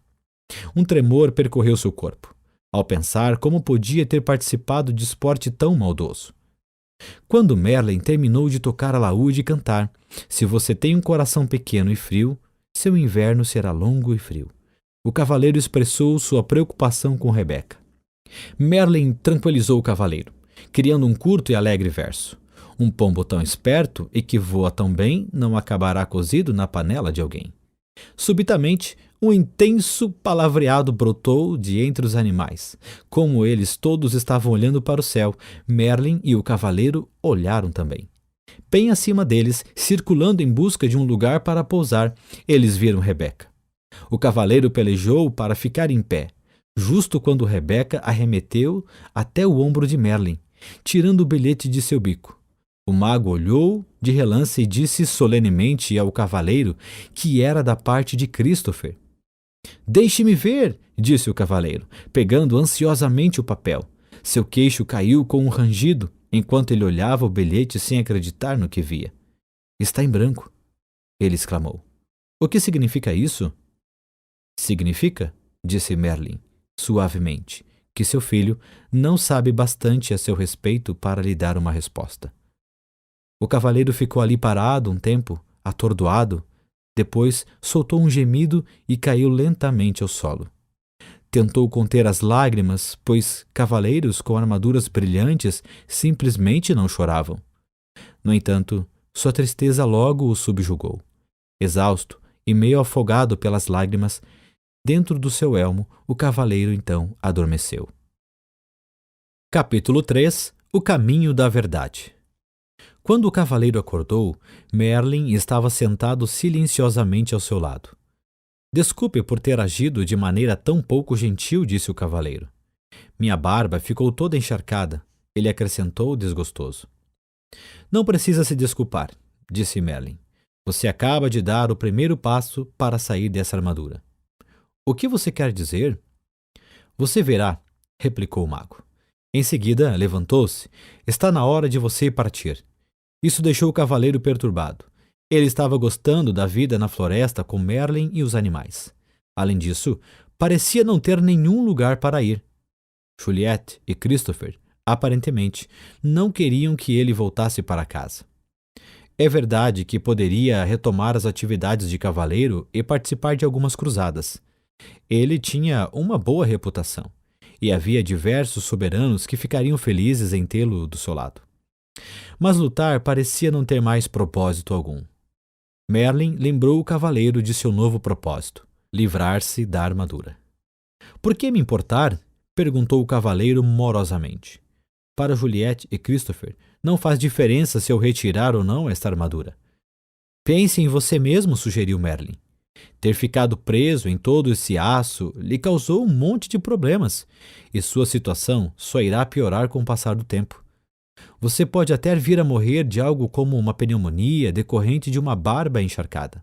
Um tremor percorreu seu corpo, ao pensar como podia ter participado de esporte tão maldoso. Quando Merlin terminou de tocar alaúde e cantar, se você tem um coração pequeno e frio, seu inverno será longo e frio, o cavaleiro expressou sua preocupação com Rebeca. Merlin tranquilizou o cavaleiro, criando um curto e alegre verso. Um pombo tão esperto e que voa tão bem não acabará cozido na panela de alguém. Subitamente, um intenso palavreado brotou de entre os animais. Como eles todos estavam olhando para o céu, Merlin e o cavaleiro olharam também. Bem acima deles, circulando em busca de um lugar para pousar, eles viram Rebeca. O cavaleiro pelejou para ficar em pé, justo quando Rebeca arremeteu até o ombro de Merlin, tirando o bilhete de seu bico. O mago olhou de relance e disse solenemente ao cavaleiro que era da parte de Christopher. Deixe-me ver, disse o cavaleiro, pegando ansiosamente o papel. Seu queixo caiu com um rangido, enquanto ele olhava o bilhete sem acreditar no que via. Está em branco, ele exclamou. O que significa isso? Significa, disse Merlin, suavemente, que seu filho não sabe bastante a seu respeito para lhe dar uma resposta. O cavaleiro ficou ali parado um tempo, atordoado. Depois soltou um gemido e caiu lentamente ao solo. Tentou conter as lágrimas, pois cavaleiros com armaduras brilhantes simplesmente não choravam. No entanto, sua tristeza logo o subjugou. Exausto e meio afogado pelas lágrimas, dentro do seu elmo, o cavaleiro então adormeceu. Capítulo 3 – O caminho da verdade. Quando o cavaleiro acordou, Merlin estava sentado silenciosamente ao seu lado. Desculpe por ter agido de maneira tão pouco gentil, disse o cavaleiro. Minha barba ficou toda encharcada, ele acrescentou desgostoso. Não precisa se desculpar, disse Merlin. Você acaba de dar o primeiro passo para sair dessa armadura. O que você quer dizer? Você verá, replicou o mago. Em seguida, levantou-se. Está na hora de você partir. Isso deixou o cavaleiro perturbado. Ele estava gostando da vida na floresta com Merlin e os animais. Além disso, parecia não ter nenhum lugar para ir. Juliette e Christopher Aparentemente, não queriam que ele voltasse para casa. É verdade que poderia retomar as atividades de cavaleiro e participar de algumas cruzadas. Ele tinha uma boa reputação, e havia diversos soberanos que ficariam felizes em tê-lo do seu lado. Mas lutar parecia não ter mais propósito algum. Merlin lembrou o cavaleiro de seu novo propósito: livrar-se da armadura. Por que me importar? Perguntou o cavaleiro morosamente. Para Juliette e Christopher, não faz diferença se eu retirar ou não esta armadura. Pense em você mesmo, sugeriu Merlin. Ter ficado preso em todo esse aço lhe causou um monte de problemas, e sua situação só irá piorar com o passar do tempo. Você pode até vir a morrer de algo como uma pneumonia decorrente de uma barba encharcada.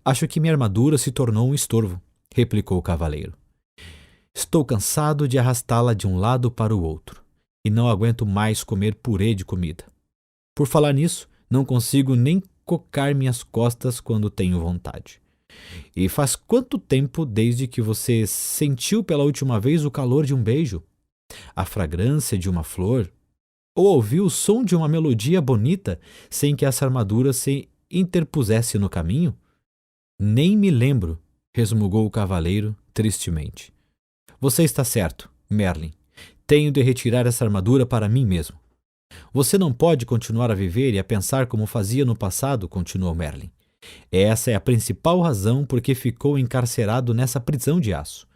Acho que minha armadura se tornou um estorvo, replicou o cavaleiro. Estou cansado de arrastá-la de um lado para o outro, e não aguento mais comer purê de comida. Por falar nisso, não consigo nem cocar minhas costas quando tenho vontade. E faz quanto tempo desde que você sentiu pela última vez o calor de um beijo, a fragrância de uma flor, ou ouviu o som de uma melodia bonita sem que essa armadura se interpusesse no caminho? Nem me lembro, resmungou o cavaleiro tristemente. Você está certo, Merlin. Tenho de retirar essa armadura para mim mesmo. Você não pode continuar a viver e a pensar como fazia no passado, continuou Merlin. Essa é a principal razão por que ficou encarcerado nessa prisão de aço.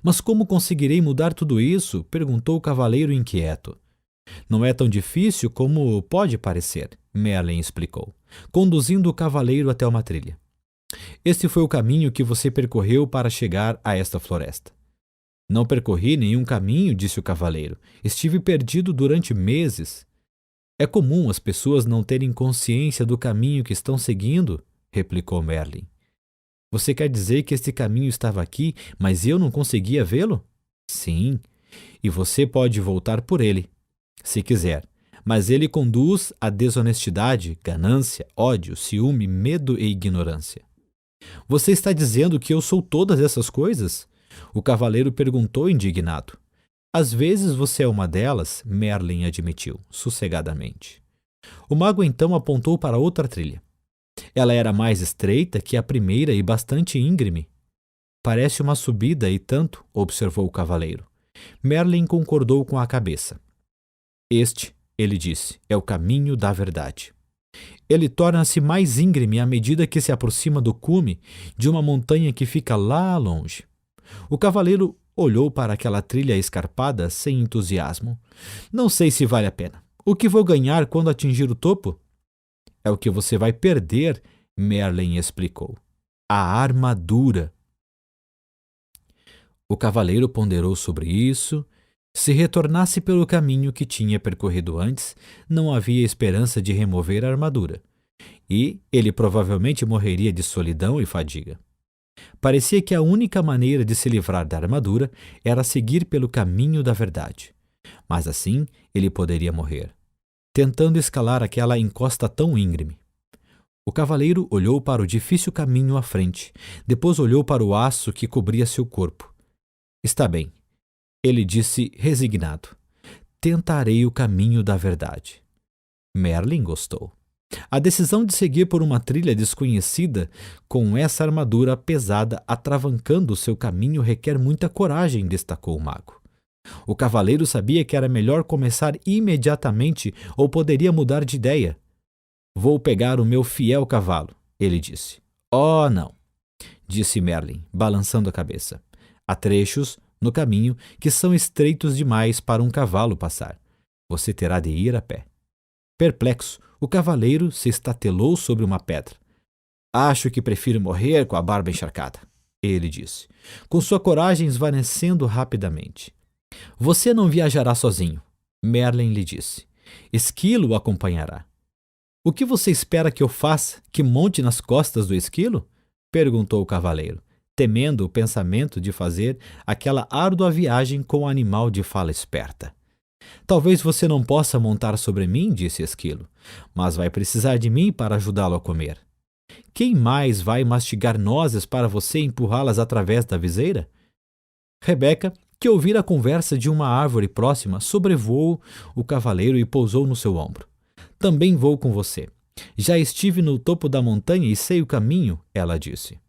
Mas como conseguirei mudar tudo isso? Perguntou o cavaleiro inquieto. Não é tão difícil como pode parecer, Merlin explicou, conduzindo o cavaleiro até uma trilha. Este foi o caminho que você percorreu para chegar a esta floresta. Não percorri nenhum caminho, disse o cavaleiro. Estive perdido durante meses. É comum as pessoas não terem consciência do caminho que estão seguindo, replicou Merlin. Você quer dizer que este caminho estava aqui, mas eu não conseguia vê-lo? Sim, e você pode voltar por ele, se quiser, mas ele conduz à desonestidade, ganância, ódio, ciúme, medo e ignorância. Você está dizendo que eu sou todas essas coisas? O cavaleiro perguntou indignado. Às vezes você é uma delas, Merlin admitiu, sossegadamente. O mago então apontou para outra trilha. Ela era mais estreita que a primeira e bastante íngreme. Parece uma subida e tanto, observou o cavaleiro. Merlin concordou com a cabeça. Este, ele disse, é o caminho da verdade. Ele torna-se mais íngreme à medida que se aproxima do cume de uma montanha que fica lá longe. O cavaleiro olhou para aquela trilha escarpada sem entusiasmo. Não sei se vale a pena. O que vou ganhar quando atingir o topo? É o que você vai perder, Merlin explicou. A armadura. O cavaleiro ponderou sobre isso. Se retornasse pelo caminho que tinha percorrido antes, não havia esperança de remover a armadura. E ele provavelmente morreria de solidão e fadiga. Parecia que a única maneira de se livrar da armadura era seguir pelo caminho da verdade. Mas assim ele poderia morrer, tentando escalar aquela encosta tão íngreme. O cavaleiro olhou para o difícil caminho à frente, depois olhou para o aço que cobria seu corpo. Está bem, ele disse resignado. Tentarei o caminho da verdade. Merlin gostou. A decisão de seguir por uma trilha desconhecida com essa armadura pesada atravancando seu caminho requer muita coragem, destacou o mago. O cavaleiro sabia que era melhor começar imediatamente ou poderia mudar de ideia. Vou pegar o meu fiel cavalo, ele disse. Oh, não, disse Merlin, balançando a cabeça. Há trechos no caminho que são estreitos demais para um cavalo passar. Você terá de ir a pé. Perplexo, o cavaleiro se estatelou sobre uma pedra. Acho que prefiro morrer com a barba encharcada, ele disse, com sua coragem esvanecendo rapidamente. Você não viajará sozinho, Merlin lhe disse. Esquilo o acompanhará. O que você espera que eu faça? Que monte nas costas do esquilo? Perguntou o cavaleiro, temendo o pensamento de fazer aquela árdua viagem com o animal de fala esperta. Talvez você não possa montar sobre mim, disse Esquilo, mas vai precisar de mim para ajudá-lo a comer. Quem mais vai mastigar nozes para você empurrá-las através da viseira? Rebeca, que ouvira a conversa de uma árvore próxima, sobrevoou o cavaleiro e pousou no seu ombro. Também vou com você. Já estive no topo da montanha e sei o caminho, ela disse.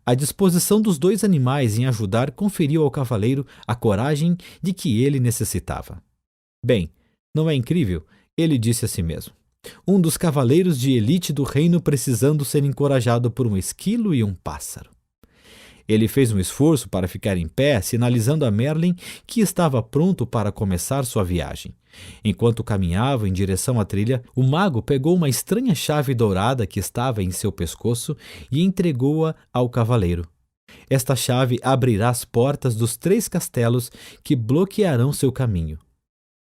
A disposição dos dois animais em ajudar conferiu ao cavaleiro a coragem de que ele necessitava. Bem, não é incrível? Ele disse a si mesmo. Um dos cavaleiros de elite do reino precisando ser encorajado por um esquilo e um pássaro. Ele fez um esforço para ficar em pé, sinalizando a Merlin que estava pronto para começar sua viagem. Enquanto caminhava em direção à trilha, o mago pegou uma estranha chave dourada que estava em seu pescoço e entregou-a ao cavaleiro. Esta chave abrirá as portas dos 3 castelos que bloquearão seu caminho.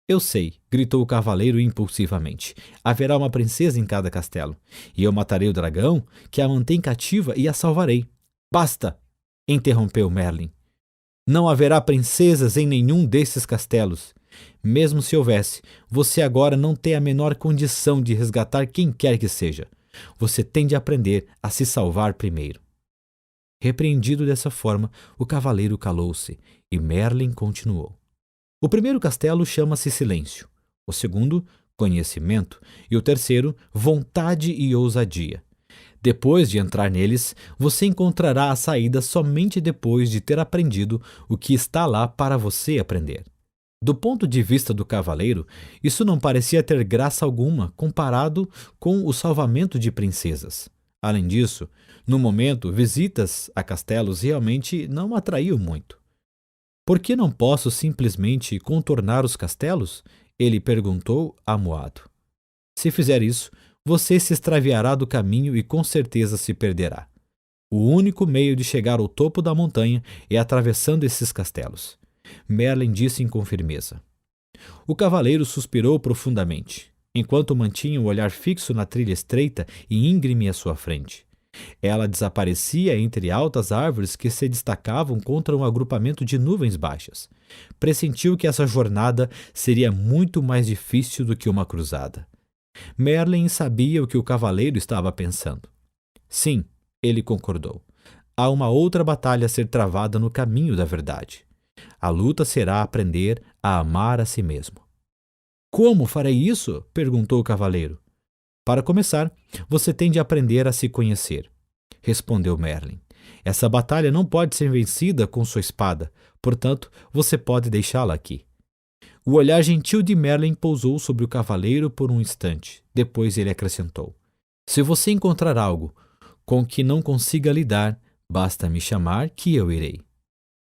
Eu sei, gritou o cavaleiro impulsivamente. Haverá uma princesa em cada castelo, e eu matarei o dragão que a mantém cativa e a salvarei. Basta! Interrompeu Merlin. Não haverá princesas em nenhum desses castelos. Mesmo se houvesse, você agora não tem a menor condição de resgatar quem quer que seja. Você tem de aprender a se salvar primeiro. Repreendido dessa forma, o cavaleiro calou-se e Merlin continuou. O primeiro castelo chama-se Silêncio, o segundo, Conhecimento, e o terceiro, Vontade e Ousadia. Depois de entrar neles, você encontrará a saída somente depois de ter aprendido o que está lá para você aprender. Do ponto de vista do cavaleiro, isso não parecia ter graça alguma comparado com o salvamento de princesas. Além disso, no momento, visitas a castelos realmente não atraíam muito. Por que não posso simplesmente contornar os castelos? Ele perguntou, amuado. Se fizer isso, você se extraviará do caminho e com certeza se perderá. O único meio de chegar ao topo da montanha é atravessando esses castelos. Merlin disse com firmeza. O cavaleiro suspirou profundamente, enquanto mantinha o olhar fixo na trilha estreita e íngreme à sua frente. Ela desaparecia entre altas árvores que se destacavam contra um agrupamento de nuvens baixas. Pressentiu que essa jornada seria muito mais difícil do que uma cruzada. Merlin sabia o que o cavaleiro estava pensando. Sim, ele concordou. Há uma outra batalha a ser travada no caminho da verdade. A luta será aprender a amar a si mesmo. Como farei isso? Perguntou o cavaleiro. Para começar, você tem de aprender a se conhecer, respondeu Merlin. Essa batalha não pode ser vencida com sua espada, portanto, você pode deixá-la aqui. O olhar gentil de Merlin pousou sobre o cavaleiro por um instante. Depois ele acrescentou. Se você encontrar algo com que não consiga lidar, basta me chamar que eu irei.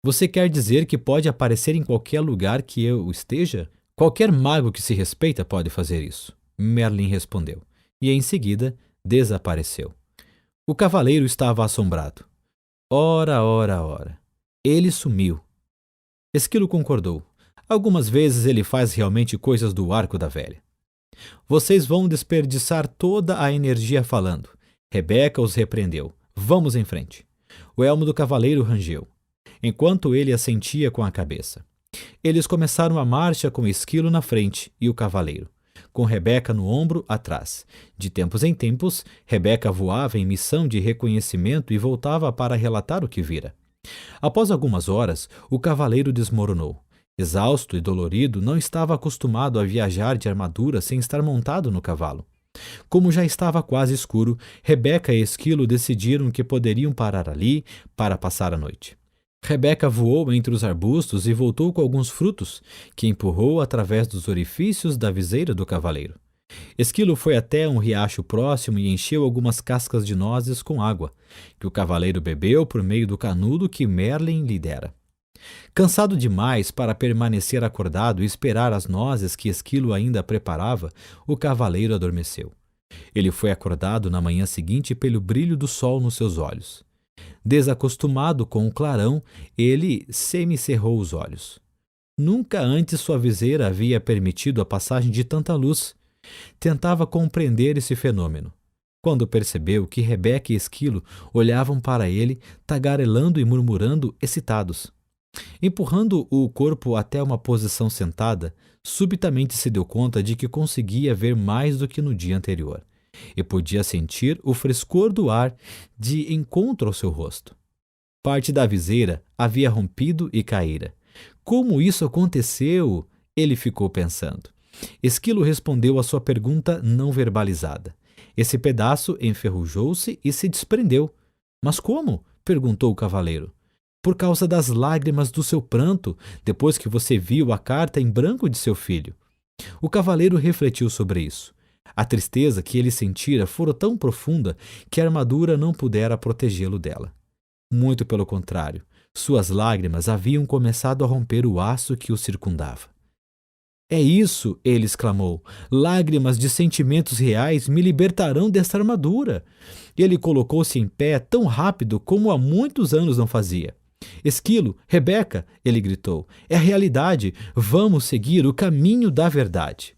Você quer dizer que pode aparecer em qualquer lugar que eu esteja? Qualquer mago que se respeita pode fazer isso, Merlin respondeu, e em seguida desapareceu. O cavaleiro estava assombrado. Ora, ora, ora. Ele sumiu. Esquilo concordou. Algumas vezes ele faz realmente coisas do arco da velha. Vocês vão desperdiçar toda a energia falando. Rebeca os repreendeu. Vamos em frente. O elmo do cavaleiro rangeu, enquanto ele assentia com a cabeça. Eles começaram a marcha com Esquilo na frente e o cavaleiro, com Rebeca no ombro atrás. De tempos em tempos, Rebeca voava em missão de reconhecimento e voltava para relatar o que vira. Após algumas horas, o cavaleiro desmoronou. Exausto e dolorido, não estava acostumado a viajar de armadura sem estar montado no cavalo. Como já estava quase escuro, Rebeca e Esquilo decidiram que poderiam parar ali para passar a noite. Rebeca voou entre os arbustos e voltou com alguns frutos, que empurrou através dos orifícios da viseira do cavaleiro. Esquilo foi até um riacho próximo e encheu algumas cascas de nozes com água, que o cavaleiro bebeu por meio do canudo que Merlin lhe dera. Cansado demais para permanecer acordado e esperar as nozes que Esquilo ainda preparava, o cavaleiro adormeceu. Ele foi acordado na manhã seguinte pelo brilho do sol nos seus olhos. Desacostumado com o clarão, ele semicerrou os olhos. Nunca antes sua viseira havia permitido a passagem de tanta luz. Tentava compreender esse fenômeno, quando percebeu que Rebeca e Esquilo olhavam para ele, tagarelando e murmurando excitados. Empurrando o corpo até uma posição sentada, subitamente se deu conta de que conseguia ver mais do que no dia anterior, e podia sentir o frescor do ar de encontro ao seu rosto. Parte da viseira havia rompido e caíra. como isso aconteceu? Ele ficou pensando. Esquilo respondeu à sua pergunta não verbalizada. Esse pedaço enferrujou-se e se desprendeu. Mas como? Perguntou o cavaleiro. Por causa das lágrimas do seu pranto, depois que você viu a carta em branco de seu filho. O cavaleiro refletiu sobre isso. A tristeza que ele sentira fora tão profunda que a armadura não pudera protegê-lo dela. Muito pelo contrário, suas lágrimas haviam começado a romper o aço que o circundava. É isso, ele exclamou. Lágrimas de sentimentos reais me libertarão desta armadura. Ele colocou-se em pé tão rápido como há muitos anos não fazia. Esquilo, Rebeca, ele gritou, é a realidade. Vamos seguir o caminho da verdade.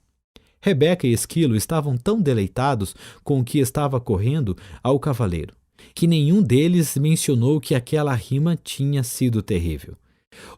Rebeca e Esquilo estavam tão deleitados com o que estava correndo ao cavaleiro, que nenhum deles mencionou que aquela rima tinha sido terrível.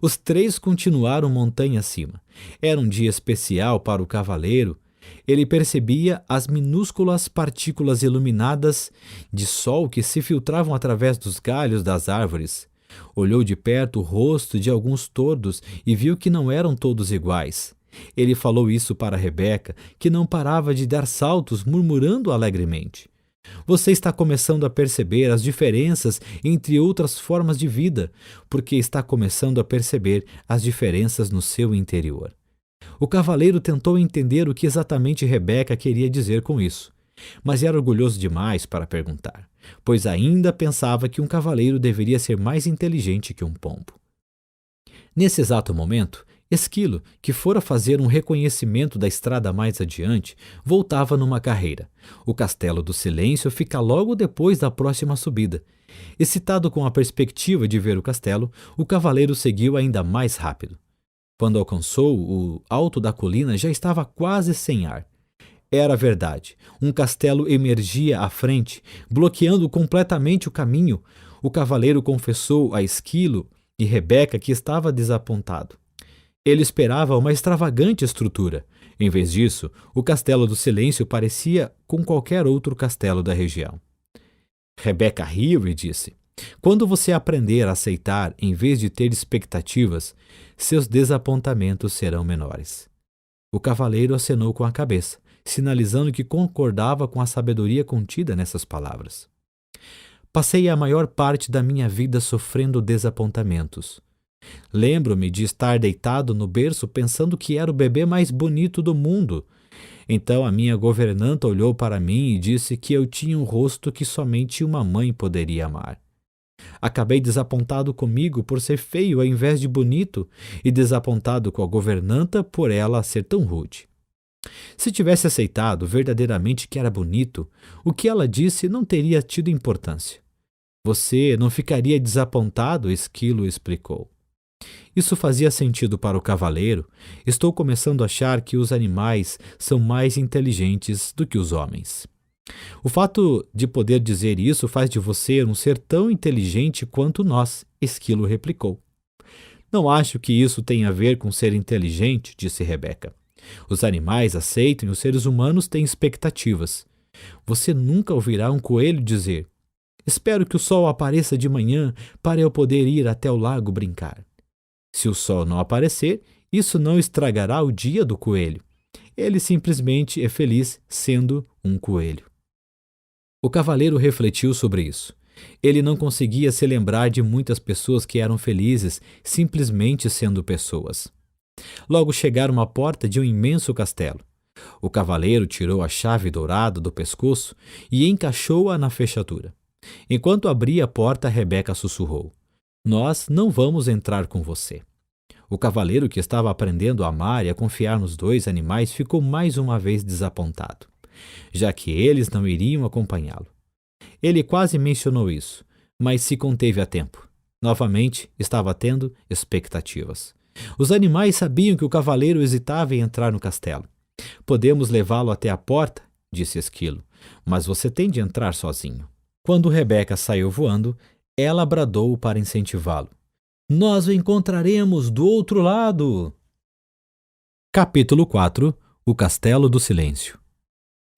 Os três continuaram montanha acima. Era um dia especial para o cavaleiro. Ele percebia as minúsculas partículas iluminadas de sol que se filtravam através dos galhos das árvores. Olhou de perto o rosto de alguns tordos e viu que não eram todos iguais. Ele falou isso para Rebeca, que não parava de dar saltos, murmurando alegremente. Você está começando a perceber as diferenças entre outras formas de vida, porque está começando a perceber as diferenças no seu interior. O cavaleiro tentou entender o que exatamente Rebeca queria dizer com isso, mas era orgulhoso demais para perguntar, pois ainda pensava que um cavaleiro deveria ser mais inteligente que um pombo. Nesse exato momento, Esquilo, que fora fazer um reconhecimento da estrada mais adiante, voltava numa carreira. O Castelo do Silêncio fica logo depois da próxima subida. Excitado com a perspectiva de ver o castelo, o cavaleiro seguiu ainda mais rápido. Quando alcançou o alto da colina, já estava quase sem ar. Era verdade. Um castelo emergia à frente, bloqueando completamente o caminho. O cavaleiro confessou a Esquilo e Rebeca que estava desapontado. Ele esperava uma extravagante estrutura. Em vez disso, o Castelo do Silêncio parecia com qualquer outro castelo da região. Rebeca riu e disse: quando você aprender a aceitar em vez de ter expectativas, seus desapontamentos serão menores. O cavaleiro acenou com a cabeça, sinalizando que concordava com a sabedoria contida nessas palavras. Passei a maior parte da minha vida sofrendo desapontamentos. Lembro-me de estar deitado no berço pensando que era o bebê mais bonito do mundo. Então a minha governanta olhou para mim e disse que eu tinha um rosto que somente uma mãe poderia amar. Acabei desapontado comigo por ser feio ao invés de bonito e desapontado com a governanta por ela ser tão rude. Se tivesse aceitado verdadeiramente que era bonito, o que ela disse não teria tido importância. Você não ficaria desapontado, Esquilo explicou. Isso fazia sentido para o cavaleiro. Estou começando a achar que os animais são mais inteligentes do que os homens. O fato de poder dizer isso faz de você um ser tão inteligente quanto nós, Esquilo replicou. Não acho que isso tenha a ver com ser inteligente, disse Rebeca. Os animais aceitam e os seres humanos têm expectativas. Você nunca ouvirá um coelho dizer: espero que o sol apareça de manhã para eu poder ir até o lago brincar. Se o sol não aparecer, isso não estragará o dia do coelho. Ele simplesmente é feliz sendo um coelho. O cavaleiro refletiu sobre isso. Ele não conseguia se lembrar de muitas pessoas que eram felizes simplesmente sendo pessoas. Logo chegaram à porta de um imenso castelo. O cavaleiro tirou a chave dourada do pescoço e encaixou-a na fechadura. Enquanto abria a porta, Rebeca sussurrou: nós não vamos entrar com você. O cavaleiro, que estava aprendendo a amar e a confiar nos dois animais, ficou mais uma vez desapontado, já que eles não iriam acompanhá-lo. Ele quase mencionou isso, mas se conteve a tempo. Novamente, estava tendo expectativas. Os animais sabiam que o cavaleiro hesitava em entrar no castelo. Podemos levá-lo até a porta, disse Esquilo, mas você tem de entrar sozinho. Quando Rebeca saiu voando, ela bradou para incentivá-lo: nós o encontraremos do outro lado! Capítulo 4 – O Castelo do Silêncio.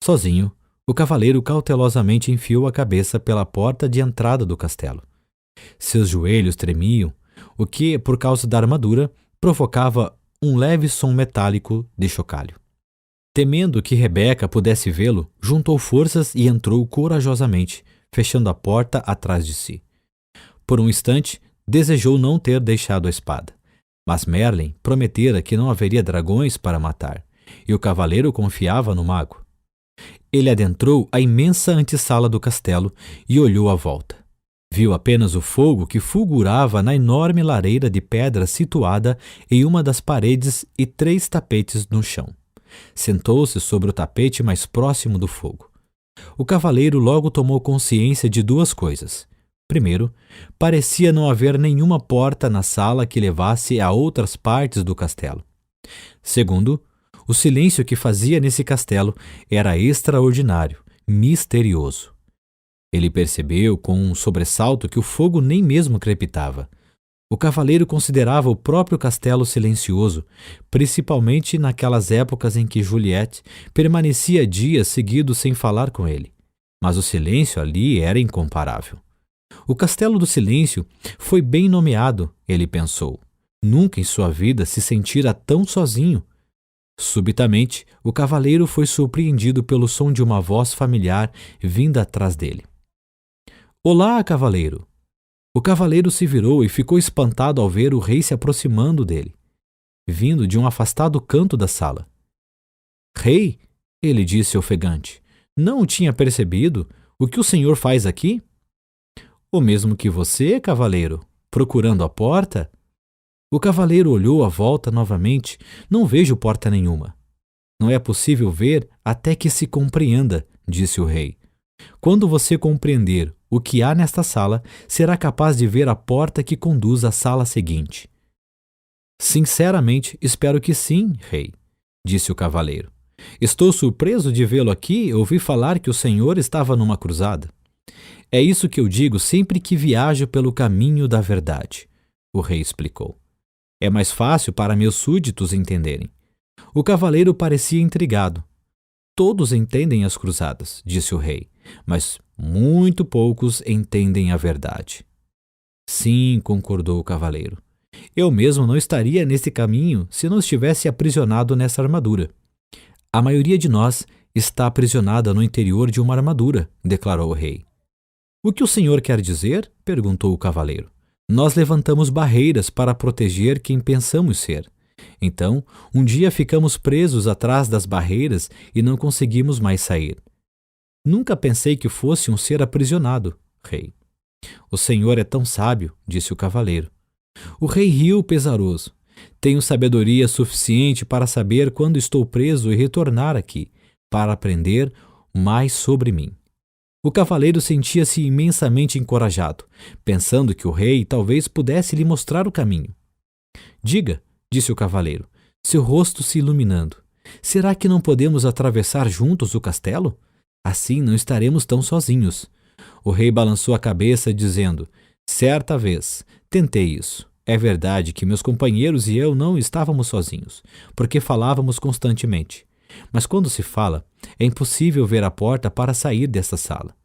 Sozinho, o cavaleiro cautelosamente enfiou a cabeça pela porta de entrada do castelo. Seus joelhos tremiam, o que, por causa da armadura, provocava um leve som metálico de chocalho. Temendo que Rebeca pudesse vê-lo, juntou forças e entrou corajosamente, fechando a porta atrás de si. Por um instante, desejou não ter deixado a espada. Mas Merlin prometera que não haveria dragões para matar, e o cavaleiro confiava no mago. Ele adentrou a imensa antessala do castelo e olhou à volta. Viu apenas o fogo que fulgurava na enorme lareira de pedra situada em uma das paredes e 3 tapetes no chão. Sentou-se sobre o tapete mais próximo do fogo. O cavaleiro logo tomou consciência de 2 coisas. Primeiro, parecia não haver nenhuma porta na sala que levasse a outras partes do castelo. Segundo, o silêncio que fazia nesse castelo era extraordinário, misterioso. Ele percebeu com um sobressalto que o fogo nem mesmo crepitava. O cavaleiro considerava o próprio castelo silencioso, principalmente naquelas épocas em que Juliette permanecia dias seguidos sem falar com ele. Mas o silêncio ali era incomparável. O Castelo do Silêncio foi bem nomeado, ele pensou. Nunca em sua vida se sentira tão sozinho. Subitamente, o cavaleiro foi surpreendido pelo som de uma voz familiar vinda atrás dele. Olá, cavaleiro! O cavaleiro se virou e ficou espantado ao ver o rei se aproximando dele, vindo de um afastado canto da sala. Rei, ele disse ofegante, não o tinha percebido? O que o senhor faz aqui? O mesmo que você, cavaleiro, procurando a porta? O cavaleiro olhou à volta novamente. Não vejo porta nenhuma. Não é possível ver até que se compreenda, disse o rei. Quando você compreender o que há nesta sala, será capaz de ver a porta que conduz à sala seguinte. Sinceramente, espero que sim, rei, disse o cavaleiro. Estou surpreso de vê-lo aqui e ouvi falar que o senhor estava numa cruzada. É isso que eu digo sempre que viajo pelo caminho da verdade, o rei explicou. É mais fácil para meus súditos entenderem. O cavaleiro parecia intrigado. Todos entendem as cruzadas, disse o rei, mas muito poucos entendem a verdade. Sim, concordou o cavaleiro. Eu mesmo não estaria nesse caminho se não estivesse aprisionado nessa armadura. A maioria de nós está aprisionada no interior de uma armadura, declarou o rei. O que o senhor quer dizer? Perguntou o cavaleiro. Nós levantamos barreiras para proteger quem pensamos ser. Então, um dia ficamos presos atrás das barreiras e não conseguimos mais sair. Nunca pensei que fosse um ser aprisionado, rei. O senhor é tão sábio, disse o cavaleiro. O rei riu pesaroso. Tenho sabedoria suficiente para saber quando estou preso e retornar aqui, para aprender mais sobre mim. O cavaleiro sentia-se imensamente encorajado, pensando que o rei talvez pudesse lhe mostrar o caminho. Diga, disse o cavaleiro, seu rosto se iluminando, será que não podemos atravessar juntos o castelo? Assim não estaremos tão sozinhos. O rei balançou a cabeça, dizendo, certa vez, tentei isso. É verdade que meus companheiros e eu não estávamos sozinhos, porque falávamos constantemente. Mas quando se fala, é impossível ver a porta para sair desta sala.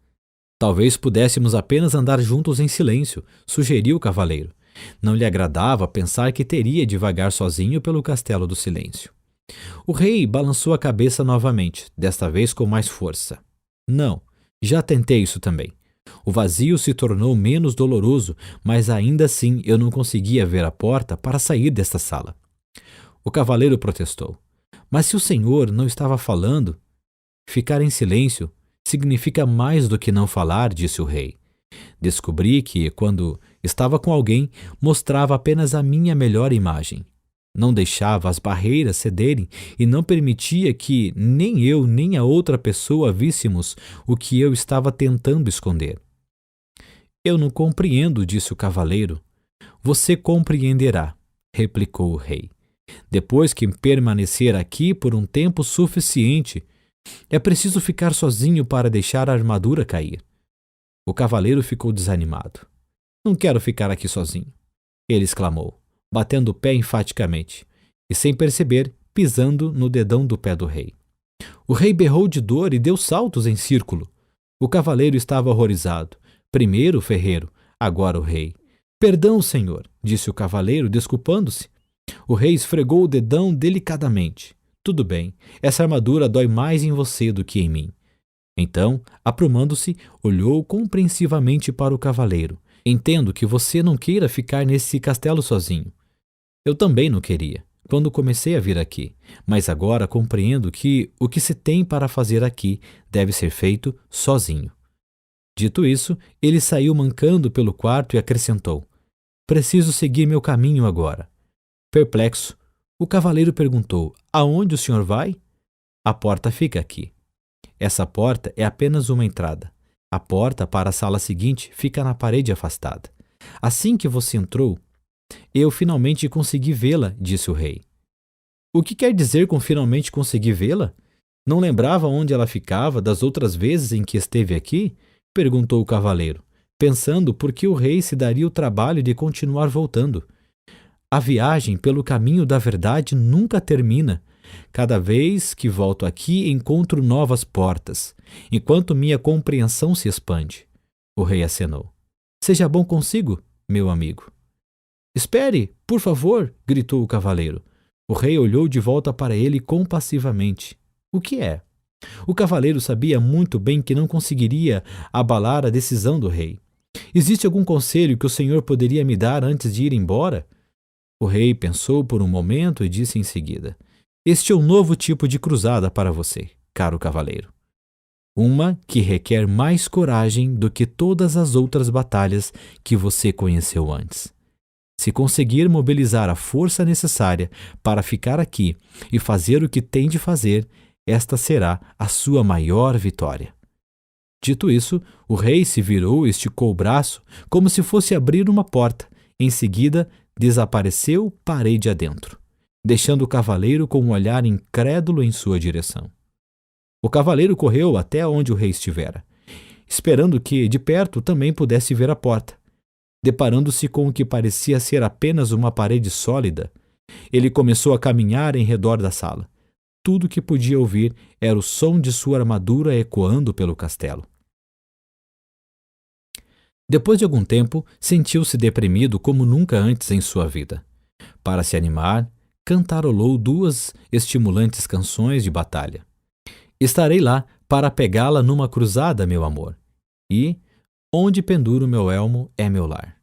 Talvez pudéssemos apenas andar juntos em silêncio, sugeriu o cavaleiro. Não lhe agradava pensar que teria de vagar sozinho pelo castelo do silêncio. O rei balançou a cabeça novamente, desta vez com mais força. Não, já tentei isso também. O vazio se tornou menos doloroso, mas ainda assim eu não conseguia ver a porta para sair desta sala. O cavaleiro protestou. Mas se o senhor não estava falando, ficar em silêncio significa mais do que não falar, disse o rei. Descobri que, quando estava com alguém, mostrava apenas a minha melhor imagem. Não deixava as barreiras cederem e não permitia que nem eu nem a outra pessoa víssemos o que eu estava tentando esconder. Eu não compreendo, disse o cavaleiro. Você compreenderá, replicou o rei. Depois que permanecer aqui por um tempo suficiente, é preciso ficar sozinho para deixar a armadura cair. O cavaleiro ficou desanimado. Não quero ficar aqui sozinho, ele exclamou, batendo o pé enfaticamente, e sem perceber, pisando no dedão do pé do rei. O rei berrou de dor e deu saltos em círculo. O cavaleiro estava horrorizado. Primeiro o ferreiro, agora o rei. Perdão, senhor, disse o cavaleiro, desculpando-se. O rei esfregou o dedão delicadamente. Tudo bem, essa armadura dói mais em você do que em mim. Então, aprumando-se, olhou compreensivamente para o cavaleiro. Entendo que você não queira ficar nesse castelo sozinho. Eu também não queria, quando comecei a vir aqui, mas agora compreendo que o que se tem para fazer aqui deve ser feito sozinho. Dito isso, ele saiu mancando pelo quarto e acrescentou: Preciso seguir meu caminho agora. Perplexo, o cavaleiro perguntou: Aonde o senhor vai? A porta fica aqui. Essa porta é apenas uma entrada. A porta para a sala seguinte fica na parede afastada. Assim que você entrou, eu finalmente consegui vê-la, disse o rei. O que quer dizer com finalmente consegui vê-la? Não lembrava onde ela ficava das outras vezes em que esteve aqui? Perguntou o cavaleiro, pensando por que o rei se daria o trabalho de continuar voltando. A viagem pelo caminho da verdade nunca termina. Cada vez que volto aqui, encontro novas portas, enquanto minha compreensão se expande. O rei acenou. Seja bom consigo, meu amigo. Espere, por favor, gritou o cavaleiro. O rei olhou de volta para ele compassivamente. O que é? O cavaleiro sabia muito bem que não conseguiria abalar a decisão do rei. Existe algum conselho que o senhor poderia me dar antes de ir embora? O rei pensou por um momento e disse em seguida: Este é um novo tipo de cruzada para você, caro cavaleiro. Uma que requer mais coragem do que todas as outras batalhas que você conheceu antes. Se conseguir mobilizar a força necessária para ficar aqui e fazer o que tem de fazer, esta será a sua maior vitória. Dito isso, o rei se virou e esticou o braço como se fosse abrir uma porta. Em seguida, desapareceu parede adentro, deixando o cavaleiro com um olhar incrédulo em sua direção. O cavaleiro correu até onde o rei estivera, esperando que, de perto, também pudesse ver a porta. Deparando-se com o que parecia ser apenas uma parede sólida, ele começou a caminhar em redor da sala. Tudo que podia ouvir era o som de sua armadura ecoando pelo castelo. Depois de algum tempo, sentiu-se deprimido como nunca antes em sua vida. Para se animar, cantarolou 2 estimulantes canções de batalha. Estarei lá para pegá-la numa cruzada, meu amor. E onde penduro meu elmo é meu lar.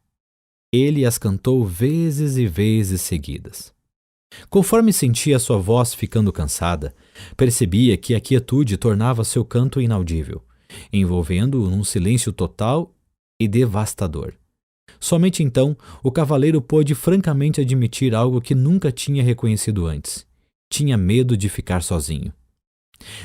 Ele as cantou vezes e vezes seguidas. Conforme sentia sua voz ficando cansada, percebia que a quietude tornava seu canto inaudível, envolvendo-o num silêncio total e devastador. Somente então o cavaleiro pôde francamente admitir algo que nunca tinha reconhecido antes. Tinha medo de ficar sozinho.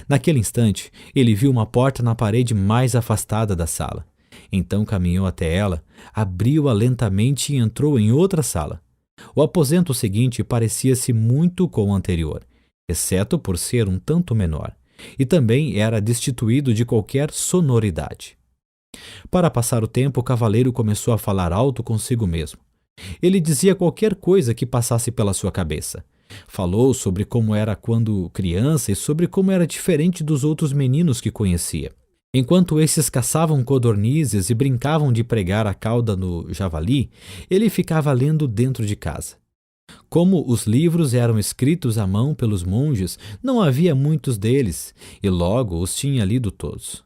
Naquele instante, ele viu uma porta na parede mais afastada da sala. Então caminhou até ela, abriu-a lentamente e entrou em outra sala. O aposento seguinte parecia-se muito com o anterior, exceto por ser um tanto menor, e também era destituído de qualquer sonoridade. Para passar o tempo, o cavaleiro começou a falar alto consigo mesmo. Ele dizia qualquer coisa que passasse pela sua cabeça. Falou sobre como era quando criança e sobre como era diferente dos outros meninos que conhecia. Enquanto esses caçavam codornizes e brincavam de pregar a cauda no javali, ele ficava lendo dentro de casa. Como os livros eram escritos à mão pelos monges, não havia muitos deles, e logo os tinha lido todos.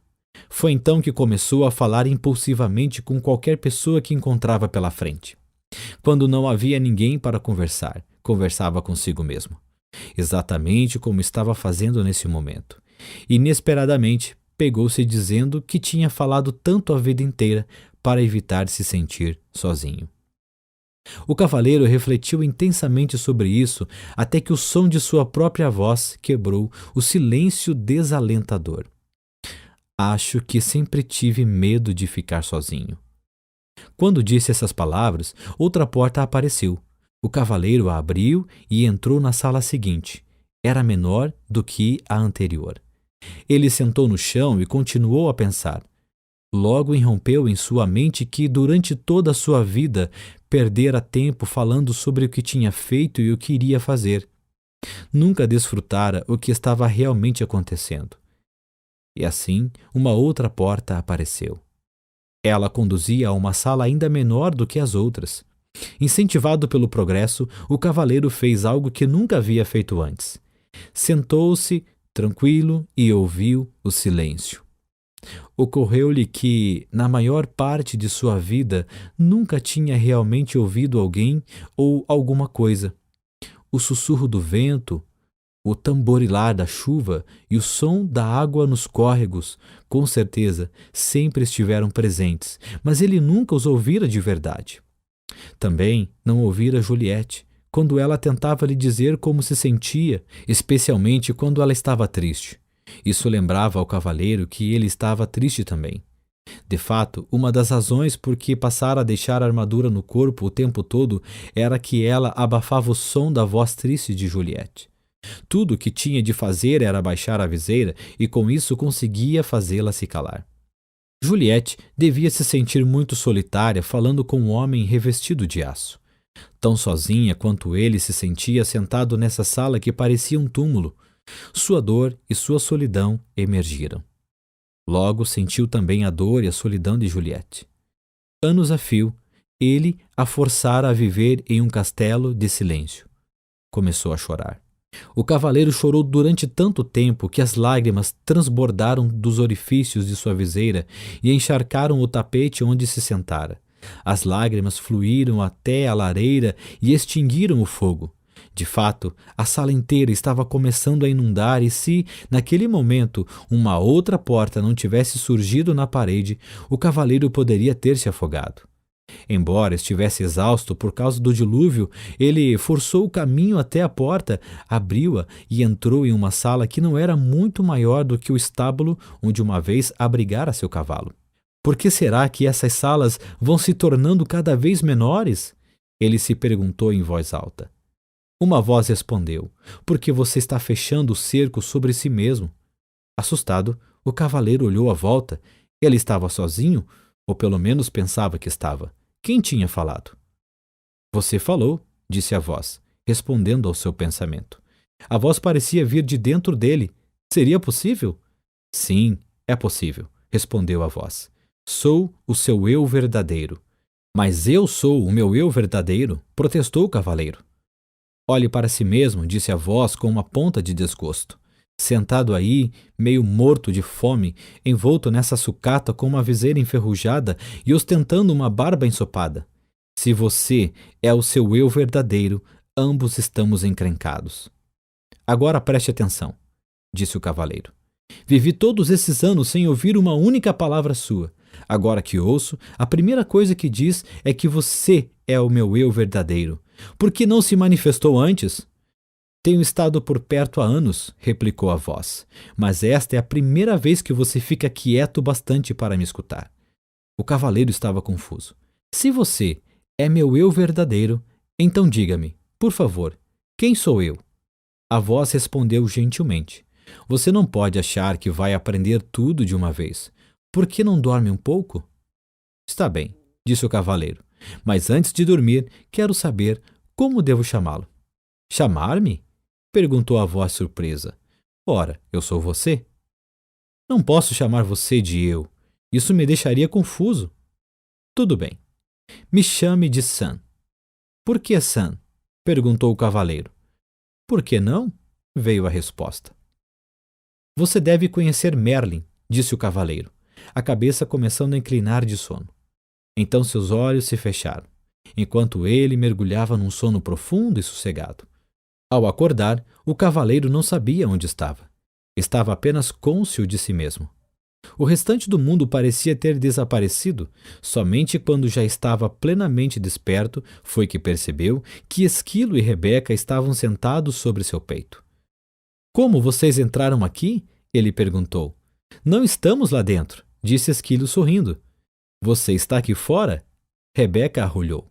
Foi então que começou a falar impulsivamente com qualquer pessoa que encontrava pela frente. Quando não havia ninguém para conversar, conversava consigo mesmo, exatamente como estava fazendo nesse momento. Inesperadamente, pegou-se dizendo que tinha falado tanto a vida inteira para evitar se sentir sozinho. O cavaleiro refletiu intensamente sobre isso até que o som de sua própria voz quebrou o silêncio desalentador. Acho que sempre tive medo de ficar sozinho. Quando disse essas palavras, outra porta apareceu. O cavaleiro a abriu e entrou na sala seguinte. Era menor do que a anterior. Ele sentou no chão e continuou a pensar. Logo irrompeu em sua mente que, durante toda a sua vida, perdera tempo falando sobre o que tinha feito e o que iria fazer. Nunca desfrutara o que estava realmente acontecendo. E assim, uma outra porta apareceu. Ela conduzia a uma sala ainda menor do que as outras. Incentivado pelo progresso, o cavaleiro fez algo que nunca havia feito antes. Sentou-se tranquilo e ouviu o silêncio. Ocorreu-lhe que, na maior parte de sua vida, nunca tinha realmente ouvido alguém ou alguma coisa. O sussurro do vento, o tamborilar da chuva e o som da água nos córregos, com certeza, sempre estiveram presentes, mas ele nunca os ouvira de verdade. Também não ouvira Juliette, quando ela tentava lhe dizer como se sentia, especialmente quando ela estava triste. Isso lembrava ao cavaleiro que ele estava triste também. De fato, uma das razões por que passara a deixar a armadura no corpo o tempo todo era que ela abafava o som da voz triste de Juliette. Tudo o que tinha de fazer era baixar a viseira e com isso conseguia fazê-la se calar. Juliette devia se sentir muito solitária falando com um homem revestido de aço. Tão sozinha quanto ele se sentia sentado nessa sala que parecia um túmulo. Sua dor e sua solidão emergiram. Logo sentiu também a dor e a solidão de Juliette. Anos a fio, ele a forçara a viver em um castelo de silêncio. Começou a chorar. O cavaleiro chorou durante tanto tempo que as lágrimas transbordaram dos orifícios de sua viseira e encharcaram o tapete onde se sentara. As lágrimas fluíram até a lareira e extinguiram o fogo. De fato, a sala inteira estava começando a inundar e se, naquele momento, uma outra porta não tivesse surgido na parede, o cavaleiro poderia ter se afogado. Embora estivesse exausto por causa do dilúvio, ele forçou o caminho até a porta, abriu-a e entrou em uma sala que não era muito maior do que o estábulo onde uma vez abrigara seu cavalo. Por que será que essas salas vão se tornando cada vez menores? Ele se perguntou em voz alta. Uma voz respondeu: porque você está fechando o cerco sobre si mesmo. Assustado, o cavaleiro olhou à volta. Ele estava sozinho, ou pelo menos pensava que estava. Quem tinha falado? Você falou, disse a voz, respondendo ao seu pensamento. A voz parecia vir de dentro dele. Seria possível? Sim, é possível, respondeu a voz. Sou o seu eu verdadeiro. Mas eu sou o meu eu verdadeiro, protestou o cavaleiro. Olhe para si mesmo, disse a voz com uma ponta de desgosto. Sentado aí, meio morto de fome, envolto nessa sucata com uma viseira enferrujada e ostentando uma barba ensopada. Se você é o seu eu verdadeiro, ambos estamos encrencados. Agora preste atenção, disse o cavaleiro. Vivi todos esses anos sem ouvir uma única palavra sua. Agora que ouço, a primeira coisa que diz é que você é o meu eu verdadeiro. Por que não se manifestou antes? Tenho estado por perto há anos, replicou a voz, mas esta é a primeira vez que você fica quieto bastante para me escutar. O cavaleiro estava confuso. Se você é meu eu verdadeiro, então diga-me, por favor, quem sou eu? A voz respondeu gentilmente. Você não pode achar que vai aprender tudo de uma vez. Por que não dorme um pouco? Está bem, disse o cavaleiro, mas antes de dormir, quero saber como devo chamá-lo. Chamar-me? Perguntou a voz surpresa. Ora, eu sou você. Não posso chamar você de eu. Isso me deixaria confuso. Tudo bem. Me chame de Sam. Por que Sam? Perguntou o cavaleiro. Por que não? Veio a resposta. Você deve conhecer Merlin, disse o cavaleiro, a cabeça começando a inclinar de sono. Então seus olhos se fecharam, enquanto ele mergulhava num sono profundo e sossegado. Ao acordar, o cavaleiro não sabia onde estava. Estava apenas cônscio de si mesmo. O restante do mundo parecia ter desaparecido. Somente quando já estava plenamente desperto foi que percebeu que Esquilo e Rebeca estavam sentados sobre seu peito. Como vocês entraram aqui? Ele perguntou. Não estamos lá dentro, disse Esquilo sorrindo. Você está aqui fora? Rebeca arrulhou.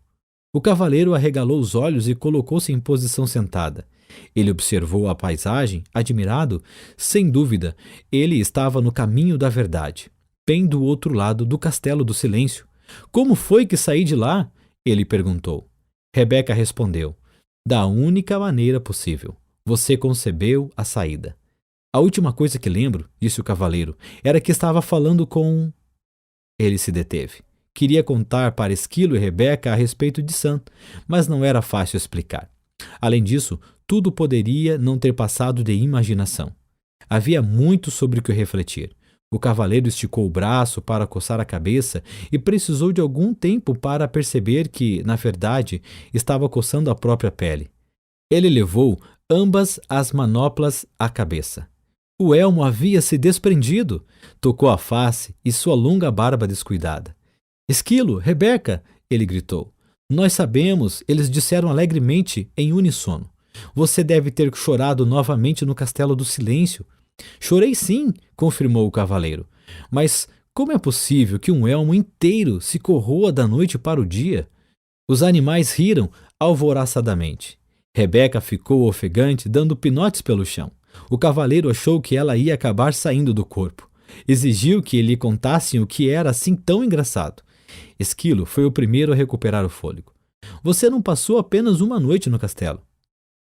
O cavaleiro arregalou os olhos e colocou-se em posição sentada. Ele observou a paisagem, admirado. Sem dúvida, ele estava no caminho da verdade, bem do outro lado do castelo do silêncio. Como foi que saí de lá? Ele perguntou. Rebeca respondeu. Da única maneira possível. Você concebeu a saída. A última coisa que lembro, disse o cavaleiro, era que estava falando com... Ele se deteve. queria contar para Esquilo e Rebeca a respeito de Sam, mas não era fácil explicar. Além disso, tudo poderia não ter passado de imaginação. Havia muito sobre o que refletir. O cavaleiro esticou o braço para coçar a cabeça e precisou de algum tempo para perceber que, na verdade, estava coçando a própria pele. Ele levou ambas as manoplas à cabeça. O elmo havia se desprendido. Tocou a face e sua longa barba descuidada. Esquilo, Rebeca, ele gritou. Nós sabemos, eles disseram alegremente em uníssono. Você deve ter chorado novamente no Castelo do Silêncio. Chorei sim, confirmou o cavaleiro. Mas como é possível que um elmo inteiro se corroa da noite para o dia? Os animais riram alvoroçadamente. Rebeca ficou ofegante, dando pinotes pelo chão. O cavaleiro achou que ela ia acabar saindo do corpo. Exigiu que lhe contassem o que era assim tão engraçado. Esquilo foi o primeiro a recuperar o fôlego. Você não passou apenas uma noite no castelo.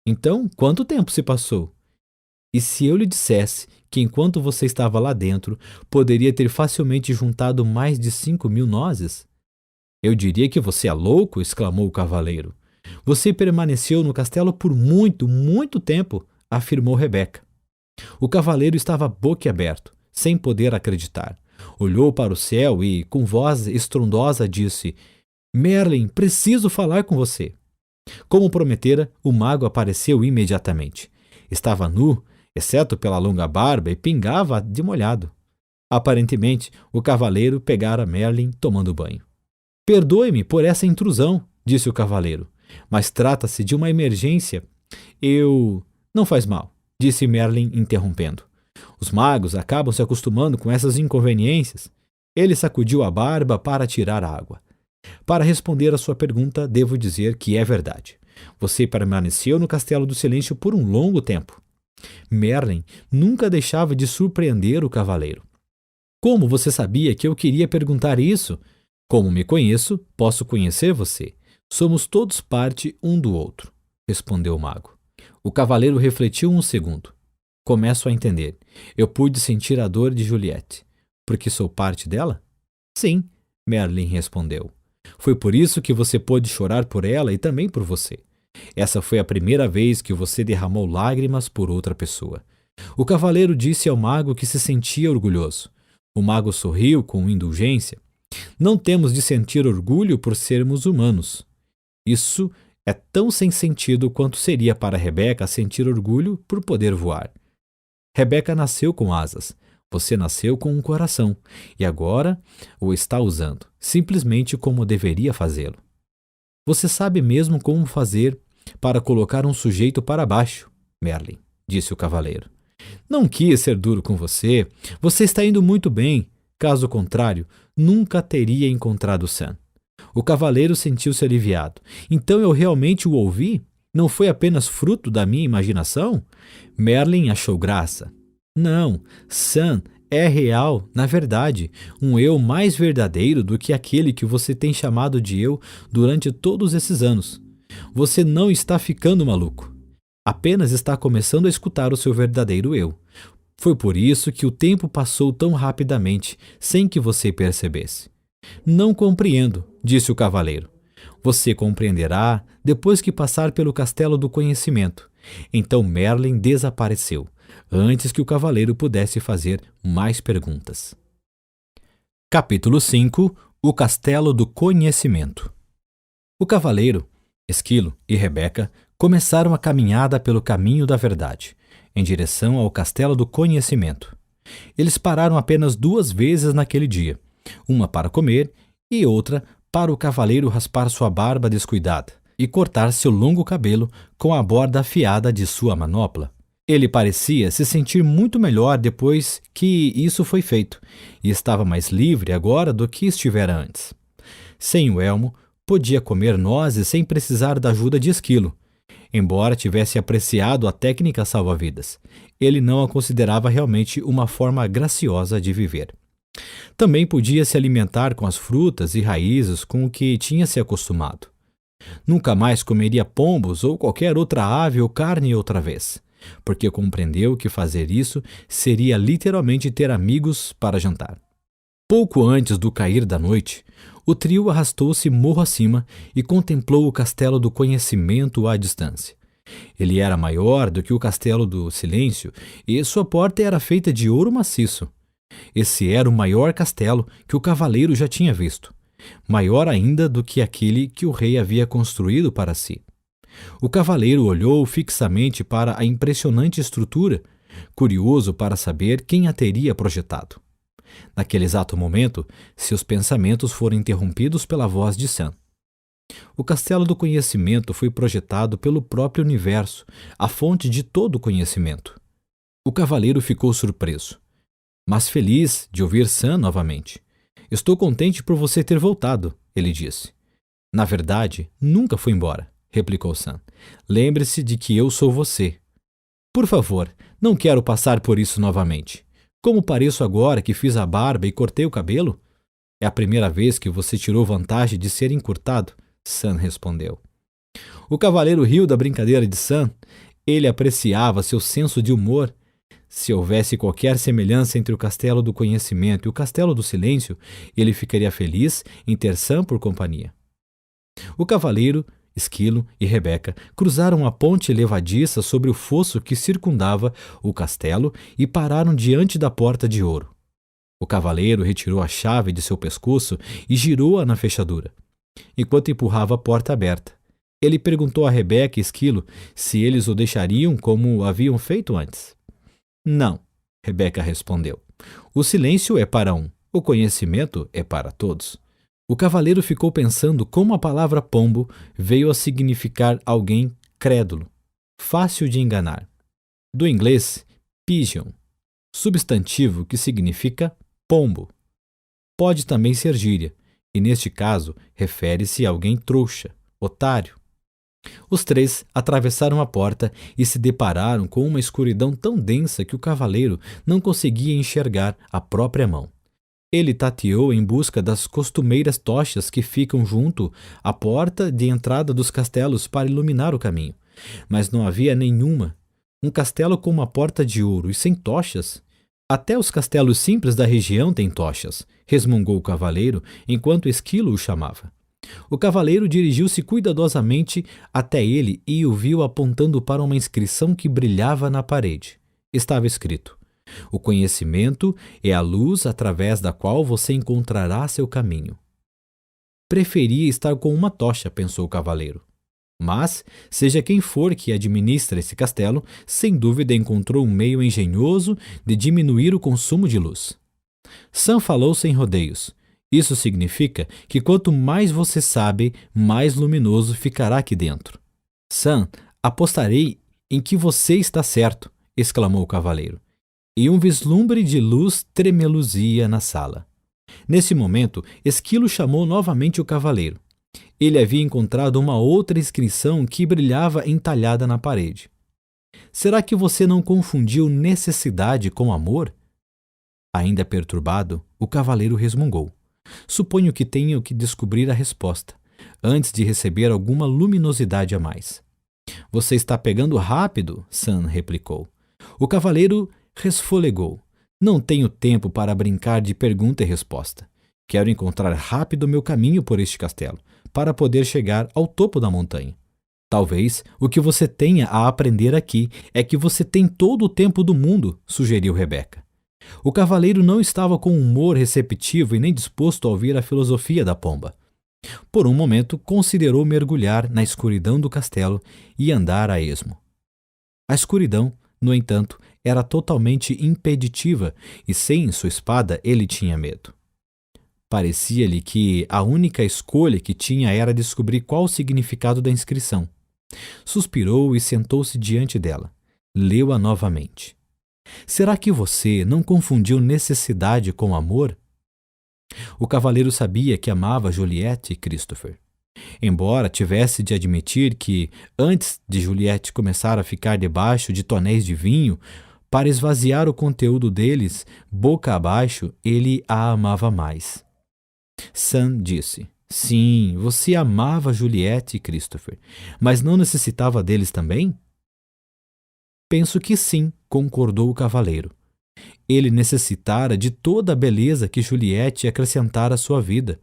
Então, quanto tempo se passou? E se eu lhe dissesse que enquanto você estava lá dentro, poderia ter facilmente juntado mais de 5.000 nozes? Eu diria que você é louco, exclamou o cavaleiro. Você permaneceu no castelo por muito, muito tempo, afirmou Rebeca. O cavaleiro estava boquiaberto, sem poder acreditar. Olhou para o céu e, com voz estrondosa, disse: Merlin, preciso falar com você. Como prometera, o mago apareceu imediatamente. Estava nu, exceto pela longa barba, e pingava de molhado. Aparentemente, o cavaleiro pegara Merlin tomando banho. Perdoe-me por essa intrusão, disse o cavaleiro, mas trata-se de uma emergência. Não faz mal, disse Merlin interrompendo. Os magos acabam se acostumando com essas inconveniências. Ele sacudiu a barba para tirar a água. Para responder à sua pergunta, devo dizer que é verdade. Você permaneceu no Castelo do Silêncio por um longo tempo. Merlin nunca deixava de surpreender o cavaleiro. Como você sabia que eu queria perguntar isso? Como me conheço, posso conhecer você. Somos todos parte um do outro, respondeu o mago. O cavaleiro refletiu um segundo. Começo a entender. Eu pude sentir a dor de Juliette. Porque sou parte dela? Sim, Merlin respondeu. Foi por isso que você pôde chorar por ela e também por você. Essa foi a primeira vez que você derramou lágrimas por outra pessoa. O cavaleiro disse ao mago que se sentia orgulhoso. O mago sorriu com indulgência. Não temos de sentir orgulho por sermos humanos. Isso é tão sem sentido quanto seria para Rebeca sentir orgulho por poder voar. Rebeca nasceu com asas. Você nasceu com um coração e agora o está usando, simplesmente como deveria fazê-lo. Você sabe mesmo como fazer para colocar um sujeito para baixo, Merlin, disse o cavaleiro. Não quis ser duro com você. Você está indo muito bem. Caso contrário, nunca teria encontrado Sam. O cavaleiro sentiu-se aliviado. Então eu realmente o ouvi? Não foi apenas fruto da minha imaginação? Merlin achou graça. Não, Sam é real, na verdade, um eu mais verdadeiro do que aquele que você tem chamado de eu durante todos esses anos. Você não está ficando maluco. Apenas está começando a escutar o seu verdadeiro eu. Foi por isso que o tempo passou tão rapidamente, sem que você percebesse. Não compreendo, disse o cavaleiro. Você compreenderá depois que passar pelo castelo do conhecimento. Então Merlin desapareceu, antes que o cavaleiro pudesse fazer mais perguntas. Capítulo 5 – O Castelo do Conhecimento. O cavaleiro, Esquilo e Rebeca começaram a caminhada pelo caminho da verdade, em direção ao Castelo do Conhecimento. Eles pararam apenas 2 vezes naquele dia, uma para comer e outra para o cavaleiro raspar sua barba descuidada e cortar seu longo cabelo com a borda afiada de sua manopla. Ele parecia se sentir muito melhor depois que isso foi feito e estava mais livre agora do que estivera antes. Sem o elmo, podia comer nozes sem precisar da ajuda de Esquilo. Embora tivesse apreciado a técnica salva-vidas, ele não a considerava realmente uma forma graciosa de viver. Também podia se alimentar com as frutas e raízes com o que tinha se acostumado. Nunca mais comeria pombos ou qualquer outra ave ou carne outra vez, porque compreendeu que fazer isso seria literalmente ter amigos para jantar. Pouco antes do cair da noite, O trio arrastou-se morro acima e contemplou o castelo do conhecimento à distância. Ele era maior do que o castelo do silêncio e sua porta era feita de ouro maciço. Esse era o maior castelo que o cavaleiro já tinha visto, maior ainda do que aquele que o rei havia construído para si. O cavaleiro olhou fixamente para a impressionante estrutura, curioso para saber quem a teria projetado. Naquele exato momento, seus pensamentos foram interrompidos pela voz de Sam. O castelo do conhecimento foi projetado pelo próprio universo, a fonte de todo o conhecimento. O cavaleiro ficou surpreso, mas feliz de ouvir Sam novamente. Estou contente por você ter voltado, ele disse. Na verdade, nunca fui embora, replicou Sam. Lembre-se de que eu sou você. Por favor, não quero passar por isso novamente. Como pareço agora que fiz a barba e cortei o cabelo? É a primeira vez que você tirou vantagem de ser encurtado, Sam respondeu. O cavaleiro riu da brincadeira de Sam. Ele apreciava seu senso de humor. Se houvesse qualquer semelhança entre o castelo do conhecimento e o castelo do silêncio, ele ficaria feliz em ter Sam por companhia. O cavaleiro, Esquilo e Rebeca cruzaram a ponte levadiça sobre o fosso que circundava o castelo e pararam diante da porta de ouro. O cavaleiro retirou a chave de seu pescoço e girou-a na fechadura, enquanto empurrava a porta aberta. Ele perguntou a Rebeca e Esquilo se eles o deixariam como haviam feito antes. Não, Rebeca respondeu. O silêncio é para um, o conhecimento é para todos. O cavaleiro ficou pensando como a palavra pombo veio a significar alguém crédulo, fácil de enganar. Do inglês, pigeon, substantivo que significa pombo. Pode também ser gíria, e neste caso refere-se a alguém trouxa, otário. Os três atravessaram a porta e se depararam com uma escuridão tão densa que o cavaleiro não conseguia enxergar a própria mão. Ele tateou em busca das costumeiras tochas que ficam junto à porta de entrada dos castelos para iluminar o caminho, mas não havia nenhuma. Um castelo com uma porta de ouro e sem tochas? Até os castelos simples da região têm tochas, resmungou o cavaleiro enquanto Esquilo o chamava. O cavaleiro dirigiu-se cuidadosamente até ele e o viu apontando para uma inscrição que brilhava na parede. Estava escrito: o conhecimento é a luz através da qual você encontrará seu caminho. Preferia estar com uma tocha, pensou o cavaleiro. Mas, seja quem for que administra esse castelo, sem dúvida encontrou um meio engenhoso de diminuir o consumo de luz. Sam falou sem rodeios. Isso significa que quanto mais você sabe, mais luminoso ficará aqui dentro. Sam, apostarei em que você está certo, exclamou o cavaleiro. E um vislumbre de luz tremeluzia na sala. Nesse momento, Esquilo chamou novamente o cavaleiro. Ele havia encontrado uma outra inscrição que brilhava entalhada na parede. Será que você não confundiu necessidade com amor? Ainda perturbado, o cavaleiro resmungou. Suponho que tenho que descobrir a resposta, antes de receber alguma luminosidade a mais. Você está pegando rápido, Sam replicou. O cavaleiro resfolegou. Não tenho tempo para brincar de pergunta e resposta. Quero encontrar rápido meu caminho por este castelo, para poder chegar ao topo da montanha. Talvez o que você tenha a aprender aqui é que você tem todo o tempo do mundo, sugeriu Rebeca. O cavaleiro não estava com humor receptivo e nem disposto a ouvir a filosofia da pomba. Por um momento, considerou mergulhar na escuridão do castelo e andar a esmo. A escuridão, no entanto, era totalmente impeditiva e sem sua espada ele tinha medo. Parecia-lhe que a única escolha que tinha era descobrir qual o significado da inscrição. Suspirou e sentou-se diante dela. Leu-a novamente. Será que você não confundiu necessidade com amor? O cavaleiro sabia que amava Juliette e Christopher. Embora tivesse de admitir que, antes de Juliette começar a ficar debaixo de tonéis de vinho, para esvaziar o conteúdo deles, boca abaixo, ele a amava mais. Sam disse: sim, você amava Juliette e Christopher, mas não necessitava deles também? Penso que sim, concordou o cavaleiro. Ele necessitara de toda a beleza que Juliette acrescentara à sua vida.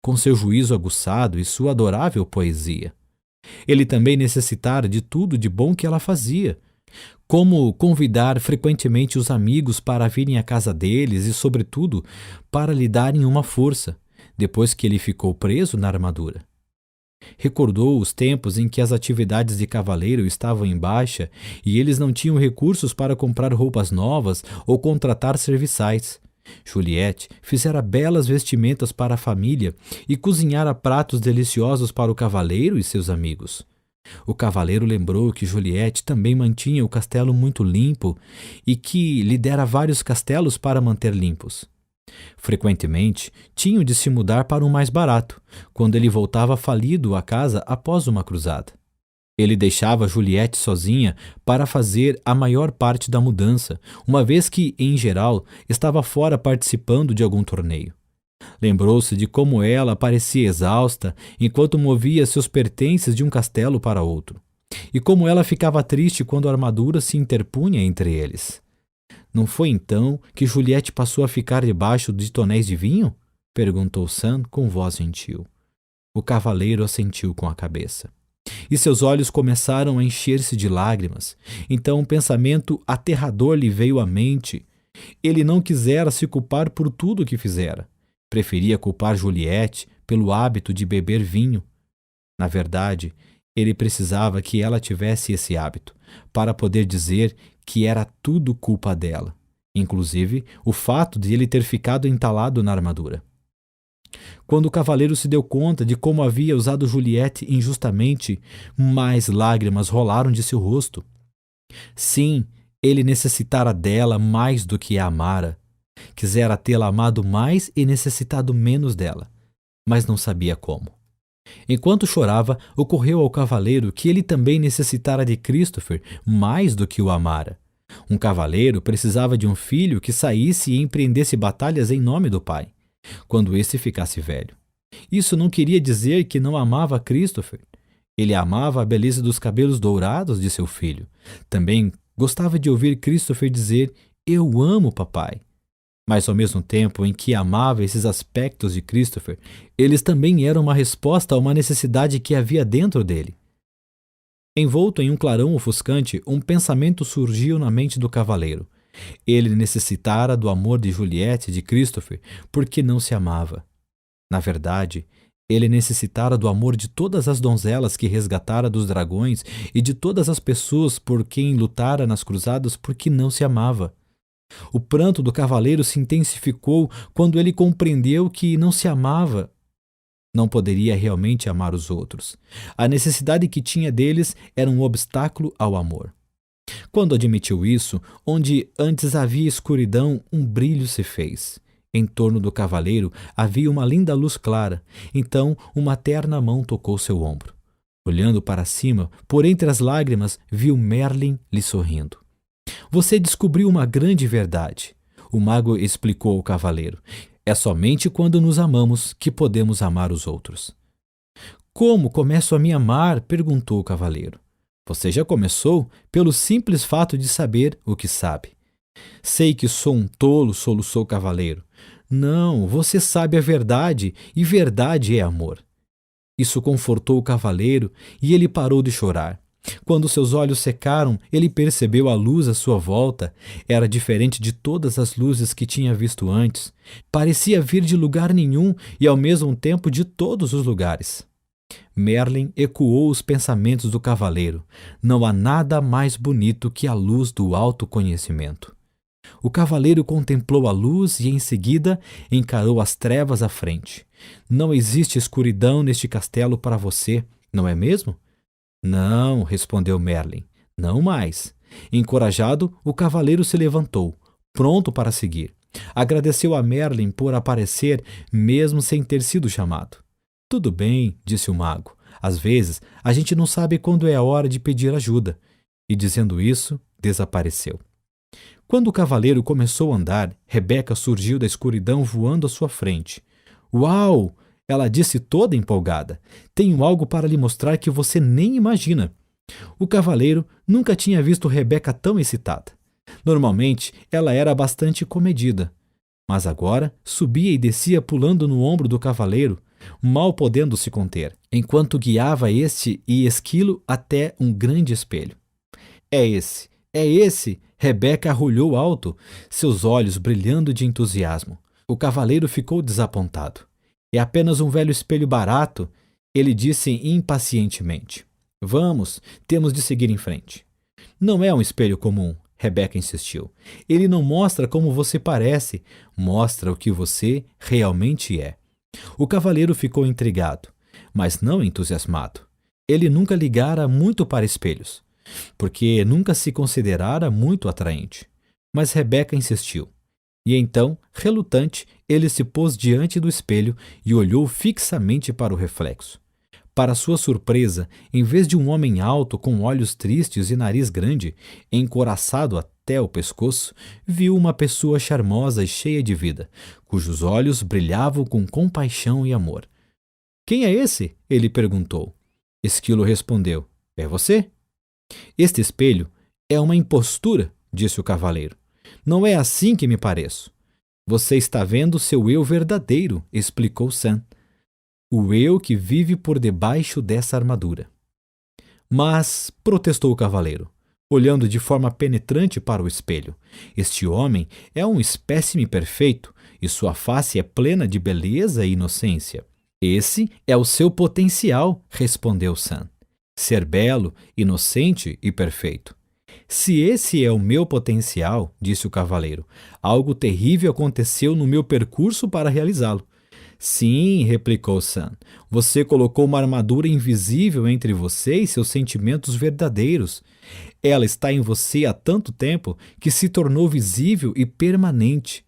com seu juízo aguçado e sua adorável poesia. Ele também necessitara de tudo de bom que ela fazia, como convidar frequentemente os amigos para virem à casa deles e, sobretudo, para lhe darem uma força, depois que ele ficou preso na armadura. Recordou os tempos em que as atividades de cavaleiro estavam em baixa e eles não tinham recursos para comprar roupas novas ou contratar serviçais. Juliette fizera belas vestimentas para a família e cozinhara pratos deliciosos para o cavaleiro e seus amigos. O cavaleiro lembrou que Juliette também mantinha o castelo muito limpo e que lhe dera vários castelos para manter limpos. Frequentemente, tinham de se mudar para um mais barato, quando ele voltava falido à casa após uma cruzada. Ele deixava Juliette sozinha para fazer a maior parte da mudança, uma vez que, em geral, estava fora participando de algum torneio. Lembrou-se de como ela parecia exausta enquanto movia seus pertences de um castelo para outro, e como ela ficava triste quando a armadura se interpunha entre eles. Não foi então que Juliette passou a ficar debaixo de tonéis de vinho? Perguntou Sam com voz gentil. O cavaleiro assentiu com a cabeça. E seus olhos começaram a encher-se de lágrimas. Então um pensamento aterrador lhe veio à mente. Ele não quisera se culpar por tudo o que fizera. Preferia culpar Juliette pelo hábito de beber vinho. Na verdade, ele precisava que ela tivesse esse hábito, para poder dizer que era tudo culpa dela, inclusive o fato de ele ter ficado entalado na armadura. Quando o cavaleiro se deu conta de como havia usado Juliette injustamente, mais lágrimas rolaram de seu rosto. Sim, ele necessitara dela mais do que a amara. Quisera tê-la amado mais e necessitado menos dela, mas não sabia como. Enquanto chorava, ocorreu ao cavaleiro que ele também necessitara de Christopher mais do que o amara. Um cavaleiro precisava de um filho que saísse e empreendesse batalhas em nome do pai, quando este ficasse velho. Isso não queria dizer que não amava Christopher. Ele amava a beleza dos cabelos dourados de seu filho. Também gostava de ouvir Christopher dizer: "Eu amo papai." Mas ao mesmo tempo em que amava esses aspectos de Christopher, eles também eram uma resposta a uma necessidade que havia dentro dele. Envolto em um clarão ofuscante, um pensamento surgiu na mente do cavaleiro. Ele necessitara do amor de Juliette e de Christopher porque não se amava. Na verdade, ele necessitara do amor de todas as donzelas que resgatara dos dragões e de todas as pessoas por quem lutara nas cruzadas porque não se amava. O pranto do cavaleiro se intensificou quando ele compreendeu que não se amava. Não poderia realmente amar os outros. A necessidade que tinha deles era um obstáculo ao amor. Quando admitiu isso, onde antes havia escuridão, um brilho se fez. Em torno do cavaleiro havia uma linda luz clara. Então uma terna mão tocou seu ombro. Olhando para cima, por entre as lágrimas, viu Merlin lhe sorrindo. Você descobriu uma grande verdade, o mago explicou ao cavaleiro. É somente quando nos amamos que podemos amar os outros. Como começo a me amar? Perguntou o cavaleiro. Você já começou pelo simples fato de saber o que sabe. Sei que sou um tolo, soluçou o cavaleiro. Não, você sabe a verdade, e verdade é amor. Isso confortou o cavaleiro e ele parou de chorar. Quando seus olhos secaram, ele percebeu a luz à sua volta. Era diferente de todas as luzes que tinha visto antes. Parecia vir de lugar nenhum e ao mesmo tempo de todos os lugares. Merlin ecoou os pensamentos do cavaleiro. Não há nada mais bonito que a luz do autoconhecimento. O cavaleiro contemplou a luz e, em seguida, encarou as trevas à frente. Não existe escuridão neste castelo para você, não é mesmo? Não, respondeu Merlin, não mais. Encorajado, o cavaleiro se levantou, pronto para seguir. Agradeceu a Merlin por aparecer, mesmo sem ter sido chamado. Tudo bem, disse o mago. Às vezes, a gente não sabe quando é a hora de pedir ajuda. E dizendo isso, desapareceu. Quando o cavaleiro começou a andar, Rebeca surgiu da escuridão voando à sua frente. Uau! Ela disse toda empolgada. Tenho algo para lhe mostrar que você nem imagina. O cavaleiro nunca tinha visto Rebeca tão excitada. Normalmente, ela era bastante comedida. Mas agora subia e descia pulando no ombro do cavaleiro. mal podendo se conter, enquanto guiava este e Esquilo até um grande espelho. É esse, é esse! Rebeca arrulhou alto, seus olhos brilhando de entusiasmo. O cavaleiro ficou desapontado. É apenas um velho espelho barato, ele disse impacientemente. Vamos, temos de seguir em frente. Não é um espelho comum, Rebeca insistiu. Ele não mostra como você parece, mostra o que você realmente é. O cavaleiro ficou intrigado, mas não entusiasmado. Ele nunca ligara muito para espelhos, porque nunca se considerara muito atraente. Mas Rebeca insistiu. E então, relutante, ele se pôs diante do espelho e olhou fixamente para o reflexo. Para sua surpresa, em vez de um homem alto com olhos tristes e nariz grande, encoraçado até o pescoço, viu uma pessoa charmosa e cheia de vida, cujos olhos brilhavam com compaixão e amor. Quem é esse? Ele perguntou. Esquilo respondeu. É você? Este espelho é uma impostura, disse o cavaleiro. Não é assim que me pareço. Você está vendo seu eu verdadeiro, explicou Sam. O eu que vive por debaixo dessa armadura. Mas, protestou o cavaleiro, olhando de forma penetrante para o espelho, este homem é um espécime perfeito e sua face é plena de beleza e inocência. Esse é o seu potencial, respondeu Sam. Ser belo, inocente e perfeito. Se esse é o meu potencial, disse o cavaleiro, algo terrível aconteceu no meu percurso para realizá-lo. Sim, replicou Sam, você colocou uma armadura invisível entre você e seus sentimentos verdadeiros. Ela está em você há tanto tempo que se tornou visível e permanente.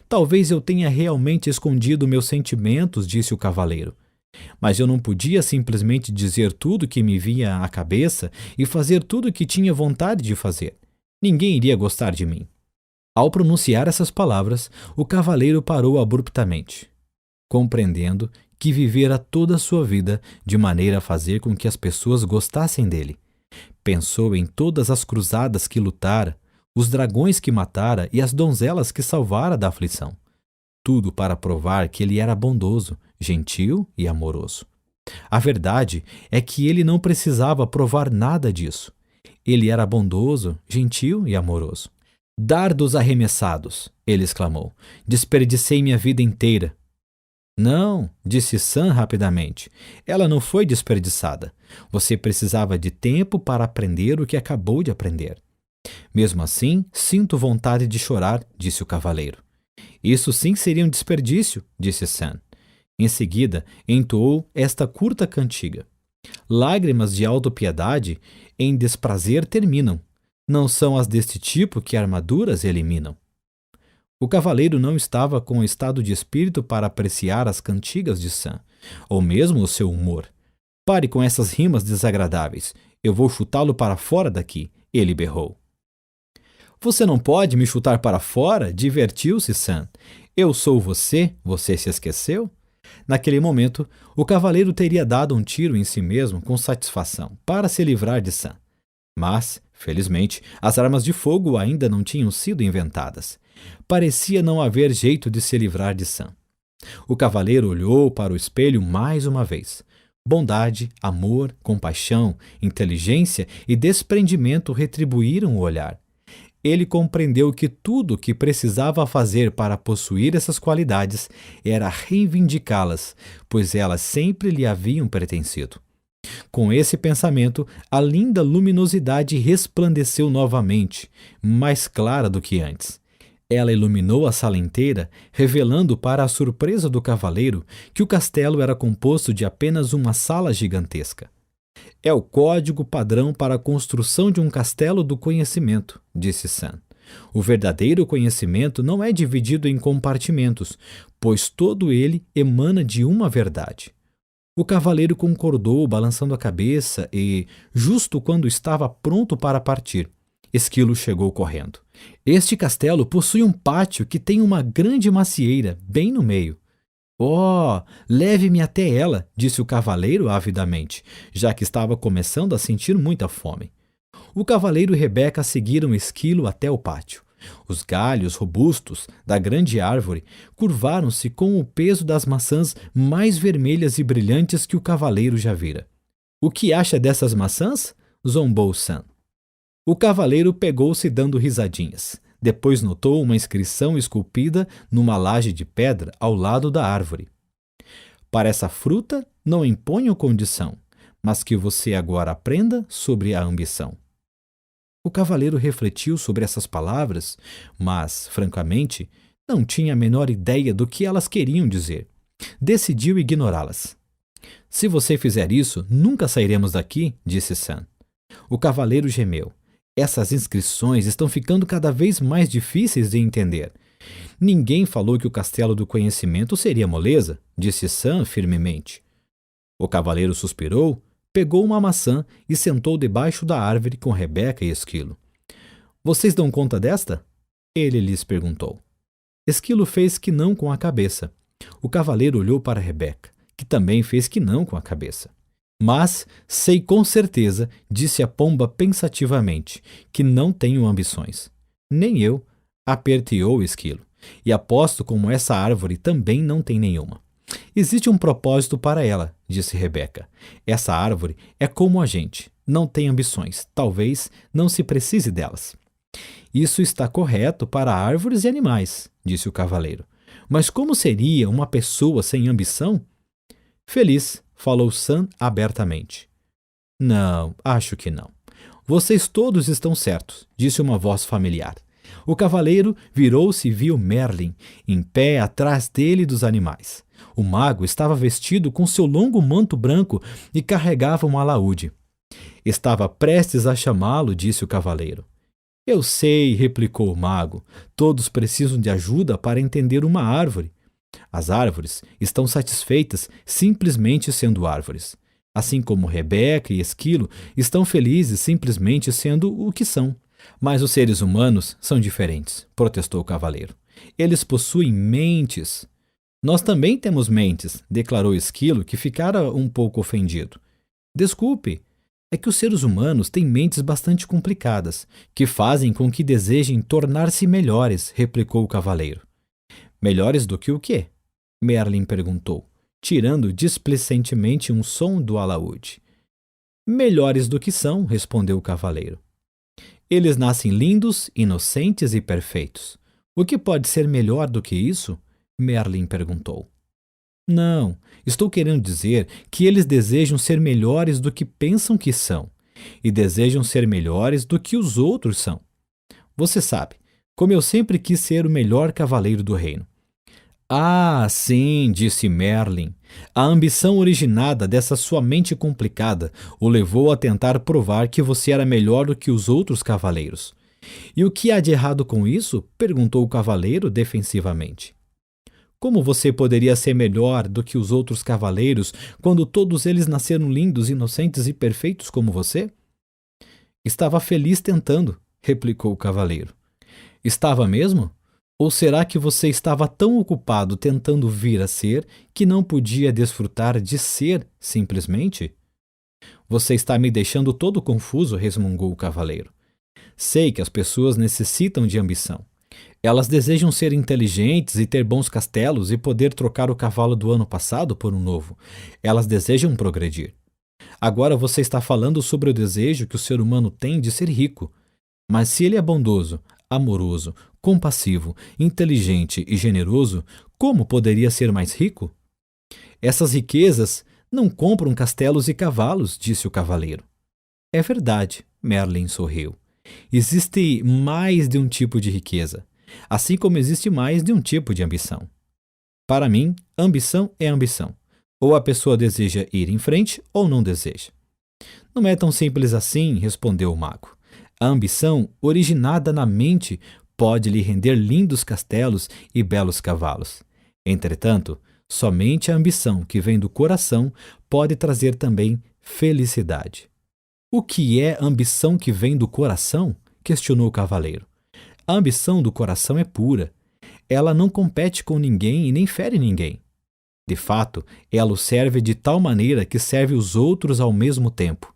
Talvez eu tenha realmente escondido meus sentimentos, disse o cavaleiro. Mas eu não podia simplesmente dizer tudo que me vinha à cabeça e fazer tudo o que tinha vontade de fazer. Ninguém iria gostar de mim. Ao pronunciar essas palavras, o cavaleiro parou abruptamente, compreendendo que vivera toda a sua vida de maneira a fazer com que as pessoas gostassem dele. Pensou em todas as cruzadas que lutara, os dragões que matara e as donzelas que salvara da aflição. Tudo para provar que ele era bondoso, gentil e amoroso. A verdade é que ele não precisava provar nada disso. Ele era bondoso, gentil e amoroso. Dardos arremessados, ele exclamou. Desperdicei minha vida inteira. Não, disse Sam rapidamente. Ela não foi desperdiçada. Você precisava de tempo para aprender o que acabou de aprender. Mesmo assim, sinto vontade de chorar, disse o cavaleiro. Isso sim seria um desperdício, disse Sam. Em seguida, entoou esta curta cantiga. Lágrimas de autopiedade em desprazer terminam. Não são as deste tipo que armaduras eliminam. O cavaleiro não estava com estado de espírito para apreciar as cantigas de Sam, ou mesmo o seu humor. Pare com essas rimas desagradáveis. Eu vou chutá-lo para fora daqui, ele berrou. Você não pode me chutar para fora? Divertiu-se Sam. Eu sou você? Você se esqueceu? Naquele momento, o cavaleiro teria dado um tiro em si mesmo com satisfação, para se livrar de Sam. Mas, felizmente, as armas de fogo ainda não tinham sido inventadas. Parecia não haver jeito de se livrar de Sam. O cavaleiro olhou para o espelho mais uma vez. Bondade, amor, compaixão, inteligência e desprendimento retribuíram o olhar. Ele compreendeu que tudo o que precisava fazer para possuir essas qualidades era reivindicá-las, pois elas sempre lhe haviam pertencido. Com esse pensamento, a linda luminosidade resplandeceu novamente, mais clara do que antes. Ela iluminou a sala inteira, revelando para a surpresa do cavaleiro que o castelo era composto de apenas uma sala gigantesca. É o código padrão para a construção de um castelo do conhecimento, disse Sam. O verdadeiro conhecimento não é dividido em compartimentos, pois todo ele emana de uma verdade. O cavaleiro concordou, balançando a cabeça e, justo quando estava pronto para partir, Esquilo chegou correndo. Este castelo possui um pátio que tem uma grande macieira bem no meio. Oh, leve-me até ela, disse o cavaleiro avidamente, já que estava começando a sentir muita fome. O cavaleiro e Rebeca seguiram Esquilo até o pátio. Os galhos robustos da grande árvore curvaram-se com o peso das maçãs mais vermelhas e brilhantes que o cavaleiro já vira. "O que acha dessas maçãs?" zombou Sam. O cavaleiro pegou-se dando risadinhas. Depois notou uma inscrição esculpida numa laje de pedra ao lado da árvore. "Para essa fruta não imponho condição, mas que você agora aprenda sobre a ambição." O cavaleiro refletiu sobre essas palavras, mas, francamente, não tinha a menor ideia do que elas queriam dizer. Decidiu ignorá-las. "Se você fizer isso, nunca sairemos daqui", disse Sam. O cavaleiro gemeu. "Essas inscrições estão ficando cada vez mais difíceis de entender." "Ninguém falou que o castelo do conhecimento seria moleza", disse Sam firmemente. O cavaleiro suspirou, pegou uma maçã e sentou debaixo da árvore com Rebeca e Esquilo. "Vocês dão conta desta?" ele lhes perguntou. Esquilo fez que não com a cabeça. O cavaleiro olhou para Rebeca, que também fez que não com a cabeça. "Mas sei com certeza", disse a pomba pensativamente, "que não tenho ambições." "Nem eu", aperteou o Esquilo, "e aposto como essa árvore também não tem nenhuma." "Existe um propósito para ela", disse Rebeca. "Essa árvore é como a gente, não tem ambições, talvez não se precise delas." "Isso está correto para árvores e animais", disse o cavaleiro. "Mas como seria uma pessoa sem ambição?" "Feliz", falou Sam abertamente. "Não, acho que não." "Vocês todos estão certos", disse uma voz familiar. O cavaleiro virou-se e viu Merlin, em pé atrás dele e dos animais. O mago estava vestido com seu longo manto branco e carregava um alaúde. "Estava prestes a chamá-lo", disse o cavaleiro. "Eu sei", replicou o mago. "Todos precisam de ajuda para entender uma árvore. As árvores estão satisfeitas simplesmente sendo árvores, assim como Rebeca e Esquilo estão felizes simplesmente sendo o que são." "Mas os seres humanos são diferentes", protestou o cavaleiro. "Eles possuem mentes." "Nós também temos mentes", declarou Esquilo, que ficara um pouco ofendido. "Desculpe, é que os seres humanos têm mentes bastante complicadas, que fazem com que desejem tornar-se melhores", replicou o cavaleiro. "Melhores do que o quê?" Merlin perguntou, tirando displicentemente um som do alaúde. "Melhores do que são", respondeu o cavaleiro. "Eles nascem lindos, inocentes e perfeitos. O que pode ser melhor do que isso?" Merlin perguntou. "Não, estou querendo dizer que eles desejam ser melhores do que pensam que são, e desejam ser melhores do que os outros são. Você sabe, como eu sempre quis ser o melhor cavaleiro do reino." "Ah, sim", disse Merlin. "A ambição originada dessa sua mente complicada o levou a tentar provar que você era melhor do que os outros cavaleiros." "E o que há de errado com isso?" perguntou o cavaleiro defensivamente. "Como você poderia ser melhor do que os outros cavaleiros quando todos eles nasceram lindos, inocentes e perfeitos como você?" "Estava feliz tentando", replicou o cavaleiro. "Estava mesmo? Ou será que você estava tão ocupado tentando vir a ser que não podia desfrutar de ser simplesmente?" "Você está me deixando todo confuso", resmungou o cavaleiro. "Sei que as pessoas necessitam de ambição. Elas desejam ser inteligentes e ter bons castelos e poder trocar o cavalo do ano passado por um novo. Elas desejam progredir. Agora você está falando sobre o desejo que o ser humano tem de ser rico. Mas se ele é bondoso, amoroso, compassivo, inteligente e generoso, como poderia ser mais rico?" "Essas riquezas não compram castelos e cavalos", disse o cavaleiro. "É verdade", Merlin sorriu. "Existe mais de um tipo de riqueza, assim como existe mais de um tipo de ambição. Para mim, ambição é ambição. Ou a pessoa deseja ir em frente ou não deseja." "Não é tão simples assim", respondeu o mago. "A ambição, originada na mente, pode lhe render lindos castelos e belos cavalos. Entretanto, somente a ambição que vem do coração pode trazer também felicidade." "O que é ambição que vem do coração?" questionou o cavaleiro. "A ambição do coração é pura. Ela não compete com ninguém e nem fere ninguém. De fato, ela o serve de tal maneira que serve os outros ao mesmo tempo."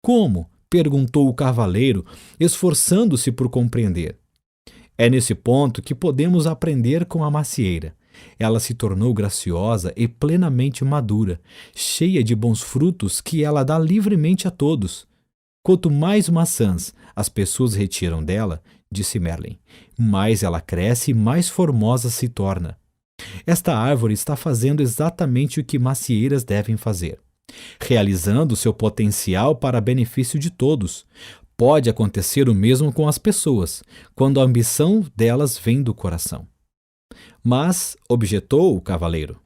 "Como?" perguntou o cavaleiro, esforçando-se por compreender. É nesse ponto que podemos aprender com a macieira. Ela se tornou graciosa e plenamente madura, cheia de bons frutos que ela dá livremente a todos. Quanto mais maçãs as pessoas retiram dela, disse Merlin, mais ela cresce e mais formosa se torna. Esta árvore está fazendo exatamente o que macieiras devem fazer, realizando seu potencial para benefício de todos. Pode acontecer o mesmo com as pessoas, quando a ambição delas vem do coração. Mas, objetou o cavaleiro,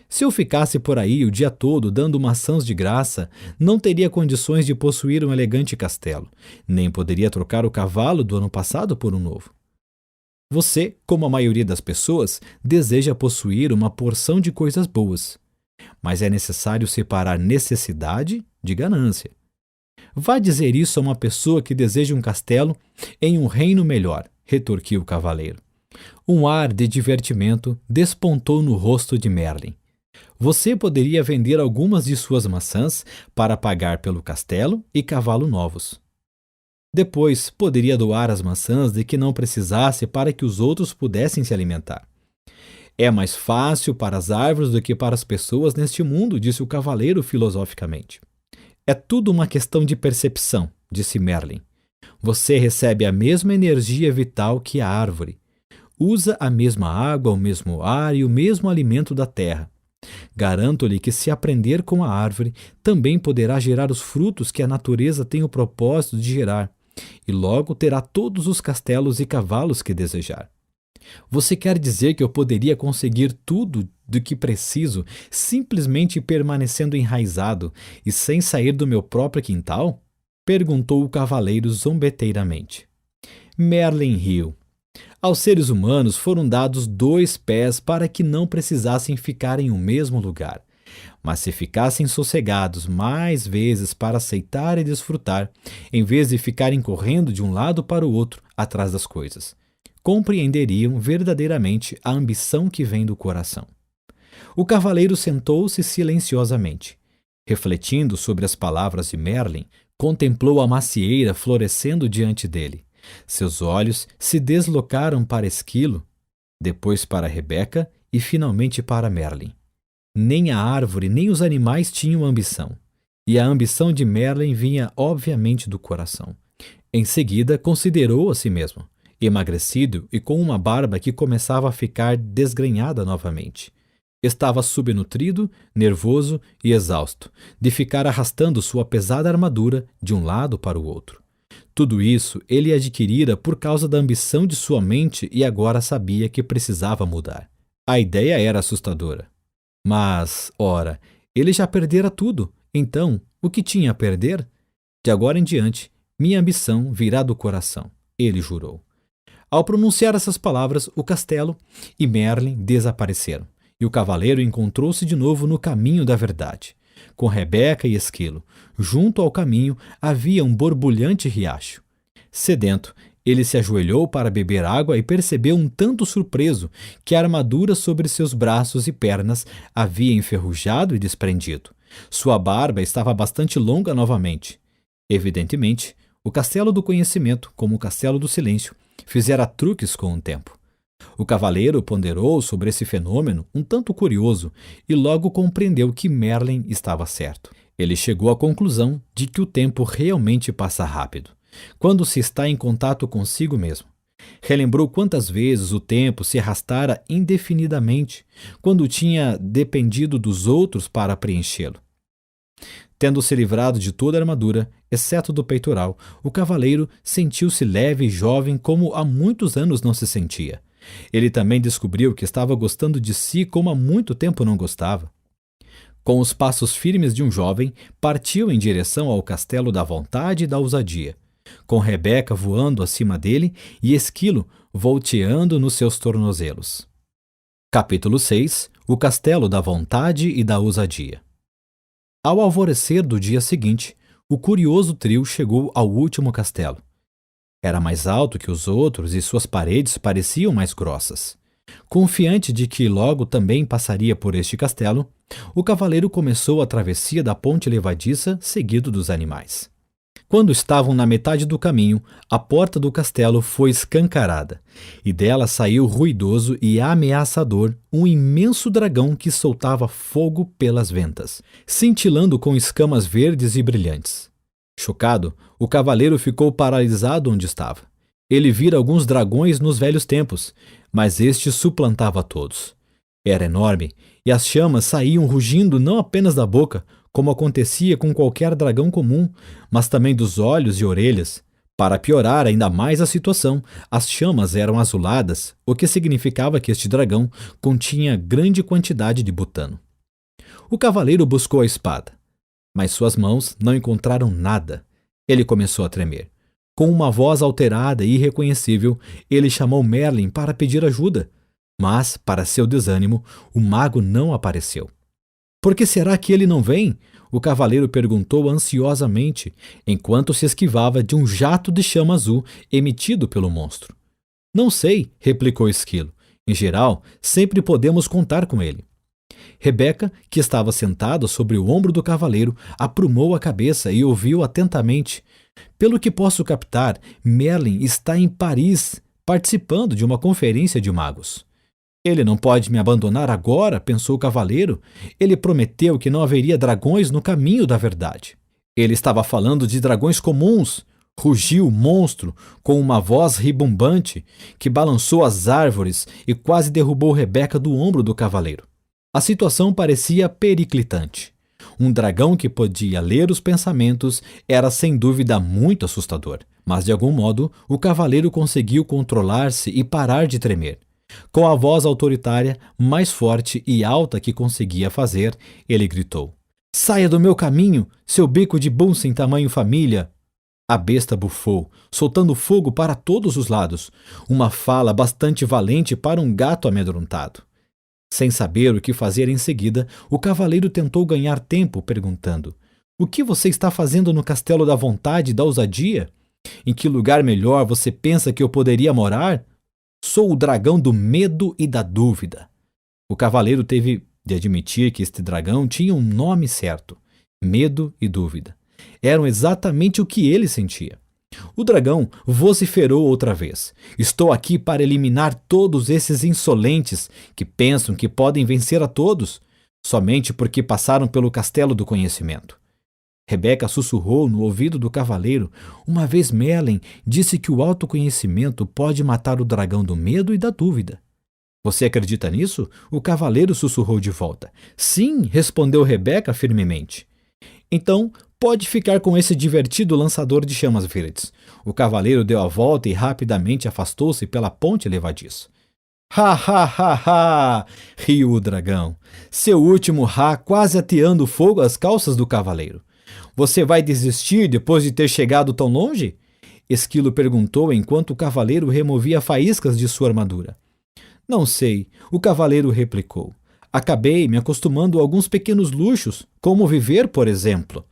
se eu ficasse por aí o dia todo dando maçãs de graça, não teria condições de possuir um elegante castelo, nem poderia trocar o cavalo do ano passado por um novo. Você, como a maioria das pessoas, deseja possuir uma porção de coisas boas, mas é necessário separar necessidade de ganância. Vá dizer isso a uma pessoa que deseja um castelo em um reino melhor, retorquiu o cavaleiro. Um ar de divertimento despontou no rosto de Merlin. Você poderia vender algumas de suas maçãs para pagar pelo castelo e cavalo novos. Depois, poderia doar as maçãs de que não precisasse para que os outros pudessem se alimentar. É mais fácil para as árvores do que para as pessoas neste mundo, disse o cavaleiro filosoficamente. É tudo uma questão de percepção, disse Merlin. Você recebe a mesma energia vital que a árvore. Usa a mesma água, o mesmo ar e o mesmo alimento da terra. Garanto-lhe que, se aprender com a árvore, também poderá gerar os frutos que a natureza tem o propósito de gerar, e logo terá todos os castelos e cavalos que desejar. Você quer dizer que eu poderia conseguir tudo do que preciso simplesmente permanecendo enraizado e sem sair do meu próprio quintal? Perguntou o cavaleiro zombeteiramente. Merlin riu. Aos seres humanos foram dados 2 pés para que não precisassem ficar em um mesmo lugar. Mas se ficassem sossegados mais vezes para aceitar e desfrutar, em vez de ficarem correndo de um lado para o outro atrás das coisas, compreenderiam verdadeiramente a ambição que vem do coração. O cavaleiro sentou-se silenciosamente. Refletindo sobre as palavras de Merlin, contemplou a macieira florescendo diante dele. Seus olhos se deslocaram para Esquilo, depois para Rebeca e finalmente para Merlin. Nem a árvore nem os animais tinham ambição, e a ambição de Merlin vinha obviamente do coração. Em seguida, considerou a si mesmo, emagrecido e com uma barba que começava a ficar desgrenhada novamente. Estava subnutrido, nervoso e exausto, de ficar arrastando sua pesada armadura de um lado para o outro. Tudo isso ele adquirira por causa da ambição de sua mente e agora sabia que precisava mudar. A ideia era assustadora. Mas, ora, ele já perdera tudo, então, o que tinha a perder? De agora em diante, minha ambição virá do coração, ele jurou. Ao pronunciar essas palavras, o castelo e Merlin desapareceram, e o cavaleiro encontrou-se de novo no caminho da verdade. Com Rebeca e Esquilo, junto ao caminho havia um borbulhante riacho. Sedento, ele se ajoelhou para beber água e percebeu um tanto surpreso que a armadura sobre seus braços e pernas havia enferrujado e desprendido. Sua barba estava bastante longa novamente. Evidentemente, o castelo do conhecimento, como o castelo do silêncio, fizera truques com o tempo. O cavaleiro ponderou sobre esse fenômeno um tanto curioso e logo compreendeu que Merlin estava certo. Ele chegou à conclusão de que o tempo realmente passa rápido, quando se está em contato consigo mesmo. Relembrou quantas vezes o tempo se arrastara indefinidamente, quando tinha dependido dos outros para preenchê-lo. Tendo se livrado de toda a armadura, exceto do peitoral, o cavaleiro sentiu-se leve e jovem como há muitos anos não se sentia. Ele também descobriu que estava gostando de si como há muito tempo não gostava. Com os passos firmes de um jovem, partiu em direção ao castelo da vontade e da ousadia, com Rebeca voando acima dele e Esquilo volteando nos seus tornozelos. Capítulo 6. O castelo da vontade e da ousadia. Ao alvorecer do dia seguinte, o curioso trio chegou ao último castelo. Era mais alto que os outros e suas paredes pareciam mais grossas. Confiante de que logo também passaria por este castelo, o cavaleiro começou a travessia da ponte levadiça, seguido dos animais. Quando estavam na metade do caminho, a porta do castelo foi escancarada, e dela saiu ruidoso e ameaçador um imenso dragão que soltava fogo pelas ventas, cintilando com escamas verdes e brilhantes. Chocado, o cavaleiro ficou paralisado onde estava. Ele vira alguns dragões nos velhos tempos, mas este suplantava todos. Era enorme, e as chamas saíam rugindo não apenas da boca, como acontecia com qualquer dragão comum, mas também dos olhos e orelhas. Para piorar ainda mais a situação, as chamas eram azuladas, o que significava que este dragão continha grande quantidade de butano. O cavaleiro buscou a espada, mas suas mãos não encontraram nada. Ele começou a tremer. Com uma voz alterada e irreconhecível, ele chamou Merlin para pedir ajuda, mas, para seu desânimo, o mago não apareceu. Por que será que ele não vem? O cavaleiro perguntou ansiosamente, enquanto se esquivava de um jato de chama azul emitido pelo monstro. Não sei, replicou o esquilo. Em geral, sempre podemos contar com ele. Rebeca, que estava sentada sobre o ombro do cavaleiro, aprumou a cabeça e ouviu atentamente. Pelo que posso captar, Merlin está em Paris, participando de uma conferência de magos. Ele não pode me abandonar agora, pensou o cavaleiro. Ele prometeu que não haveria dragões no caminho da verdade. Ele estava falando de dragões comuns. Rugiu o monstro com uma voz ribombante que balançou as árvores e quase derrubou Rebeca do ombro do cavaleiro. A situação parecia periclitante. Um dragão que podia ler os pensamentos era sem dúvida muito assustador, mas de algum modo o cavaleiro conseguiu controlar-se e parar de tremer. Com a voz autoritária, mais forte e alta que conseguia fazer, ele gritou: "Saia do meu caminho, seu bico de bunsen tamanho família!" A besta bufou, soltando fogo para todos os lados, uma fala bastante valente para um gato amedrontado. Sem saber o que fazer em seguida, o cavaleiro tentou ganhar tempo, perguntando: "O que você está fazendo no Castelo da Vontade e da Ousadia? Em que lugar melhor você pensa que eu poderia morar?" "Sou o dragão do medo e da dúvida." O cavaleiro teve de admitir que este dragão tinha um nome certo: medo e dúvida. Eram exatamente o que ele sentia. O dragão vociferou outra vez: "Estou aqui para eliminar todos esses insolentes que pensam que podem vencer a todos, somente porque passaram pelo castelo do conhecimento." Rebeca sussurrou no ouvido do cavaleiro: "Uma vez Merlin disse que o autoconhecimento pode matar o dragão do medo e da dúvida." "Você acredita nisso?" O cavaleiro sussurrou de volta. "Sim", respondeu Rebeca firmemente. "Então, pode ficar com esse divertido lançador de chamas verdes." O cavaleiro deu a volta e rapidamente afastou-se pela ponte levadiça. "Ha, ha, ha, ha!" riu o dragão. Seu último ha quase ateando fogo às calças do cavaleiro. "Você vai desistir depois de ter chegado tão longe?" Esquilo perguntou enquanto o cavaleiro removia faíscas de sua armadura. "Não sei", o cavaleiro replicou. "Acabei me acostumando a alguns pequenos luxos, como viver, por exemplo."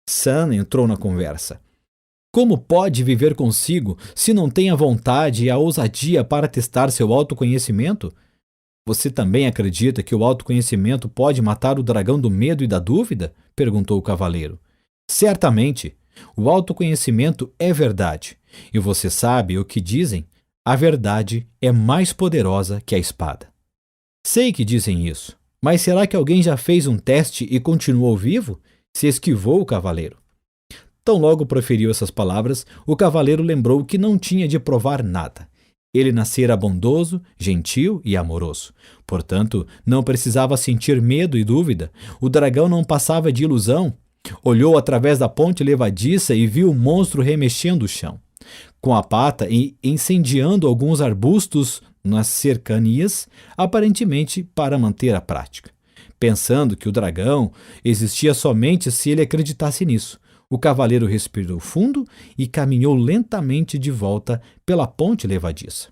Sam entrou na conversa. "Como pode viver consigo se não tem a vontade e a ousadia para testar seu autoconhecimento? Você também acredita que o autoconhecimento pode matar o dragão do medo e da dúvida?" perguntou o cavaleiro. "Certamente. O autoconhecimento é verdade. E você sabe o que dizem? A verdade é mais poderosa que a espada." "Sei que dizem isso, mas será que alguém já fez um teste e continuou vivo?" Se esquivou o cavaleiro. Tão logo proferiu essas palavras, o cavaleiro lembrou que não tinha de provar nada. Ele nascera bondoso, gentil e amoroso. Portanto, não precisava sentir medo e dúvida. O dragão não passava de ilusão. Olhou através da ponte levadiça e viu o monstro remexendo o chão, com a pata e incendiando alguns arbustos nas cercanias, aparentemente para manter a prática. Pensando que o dragão existia somente se ele acreditasse nisso, o cavaleiro respirou fundo e caminhou lentamente de volta pela ponte levadiça.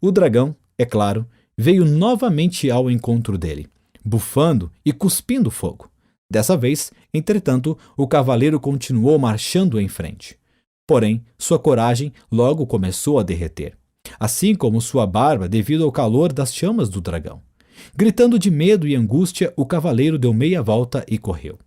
O dragão, é claro, veio novamente ao encontro dele, bufando e cuspindo fogo. Dessa vez, entretanto, o cavaleiro continuou marchando em frente. Porém, sua coragem logo começou a derreter, assim como sua barba devido ao calor das chamas do dragão. Gritando de medo e angústia, o cavaleiro deu meia volta e correu.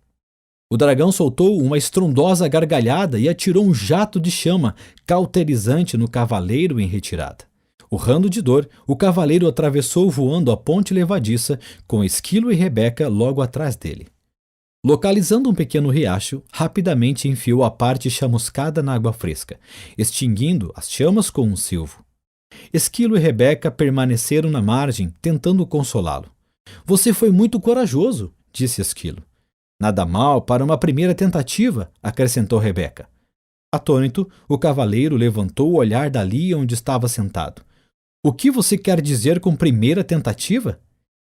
O dragão soltou uma estrondosa gargalhada e atirou um jato de chama cauterizante no cavaleiro em retirada. Urrando de dor, o cavaleiro atravessou voando a ponte levadiça, com Esquilo e Rebeca logo atrás dele. Localizando um pequeno riacho, rapidamente enfiou a parte chamuscada na água fresca, extinguindo as chamas com um silvo. Esquilo e Rebeca permaneceram na margem, tentando consolá-lo. "Você foi muito corajoso", disse Esquilo. "Nada mal para uma primeira tentativa", acrescentou Rebeca. Atônito, o cavaleiro levantou o olhar dali onde estava sentado. "O que você quer dizer com primeira tentativa?"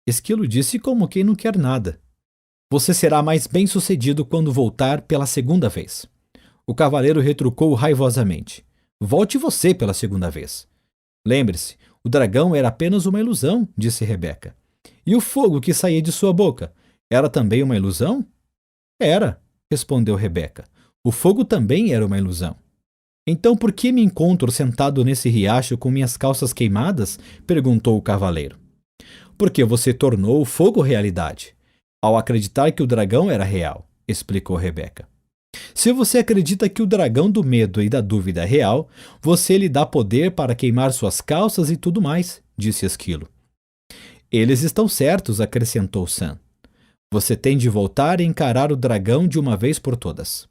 Esquilo disse como quem não quer nada. "Você será mais bem-sucedido quando voltar pela segunda vez." O cavaleiro retrucou raivosamente. "Volte você pela segunda vez." "Lembre-se, o dragão era apenas uma ilusão", disse Rebeca. "E o fogo que saía de sua boca era também uma ilusão?" "Era", respondeu Rebeca. "O fogo também era uma ilusão." "Então por que me encontro sentado nesse riacho com minhas calças queimadas?" perguntou o cavaleiro. "Porque você tornou o fogo realidade, ao acreditar que o dragão era real", explicou Rebeca. "Se você acredita que o dragão do medo e da dúvida é real, você lhe dá poder para queimar suas calças e tudo mais", disse Esquilo. "Eles estão certos", acrescentou Sam. "Você tem de voltar e encarar o dragão de uma vez por todas."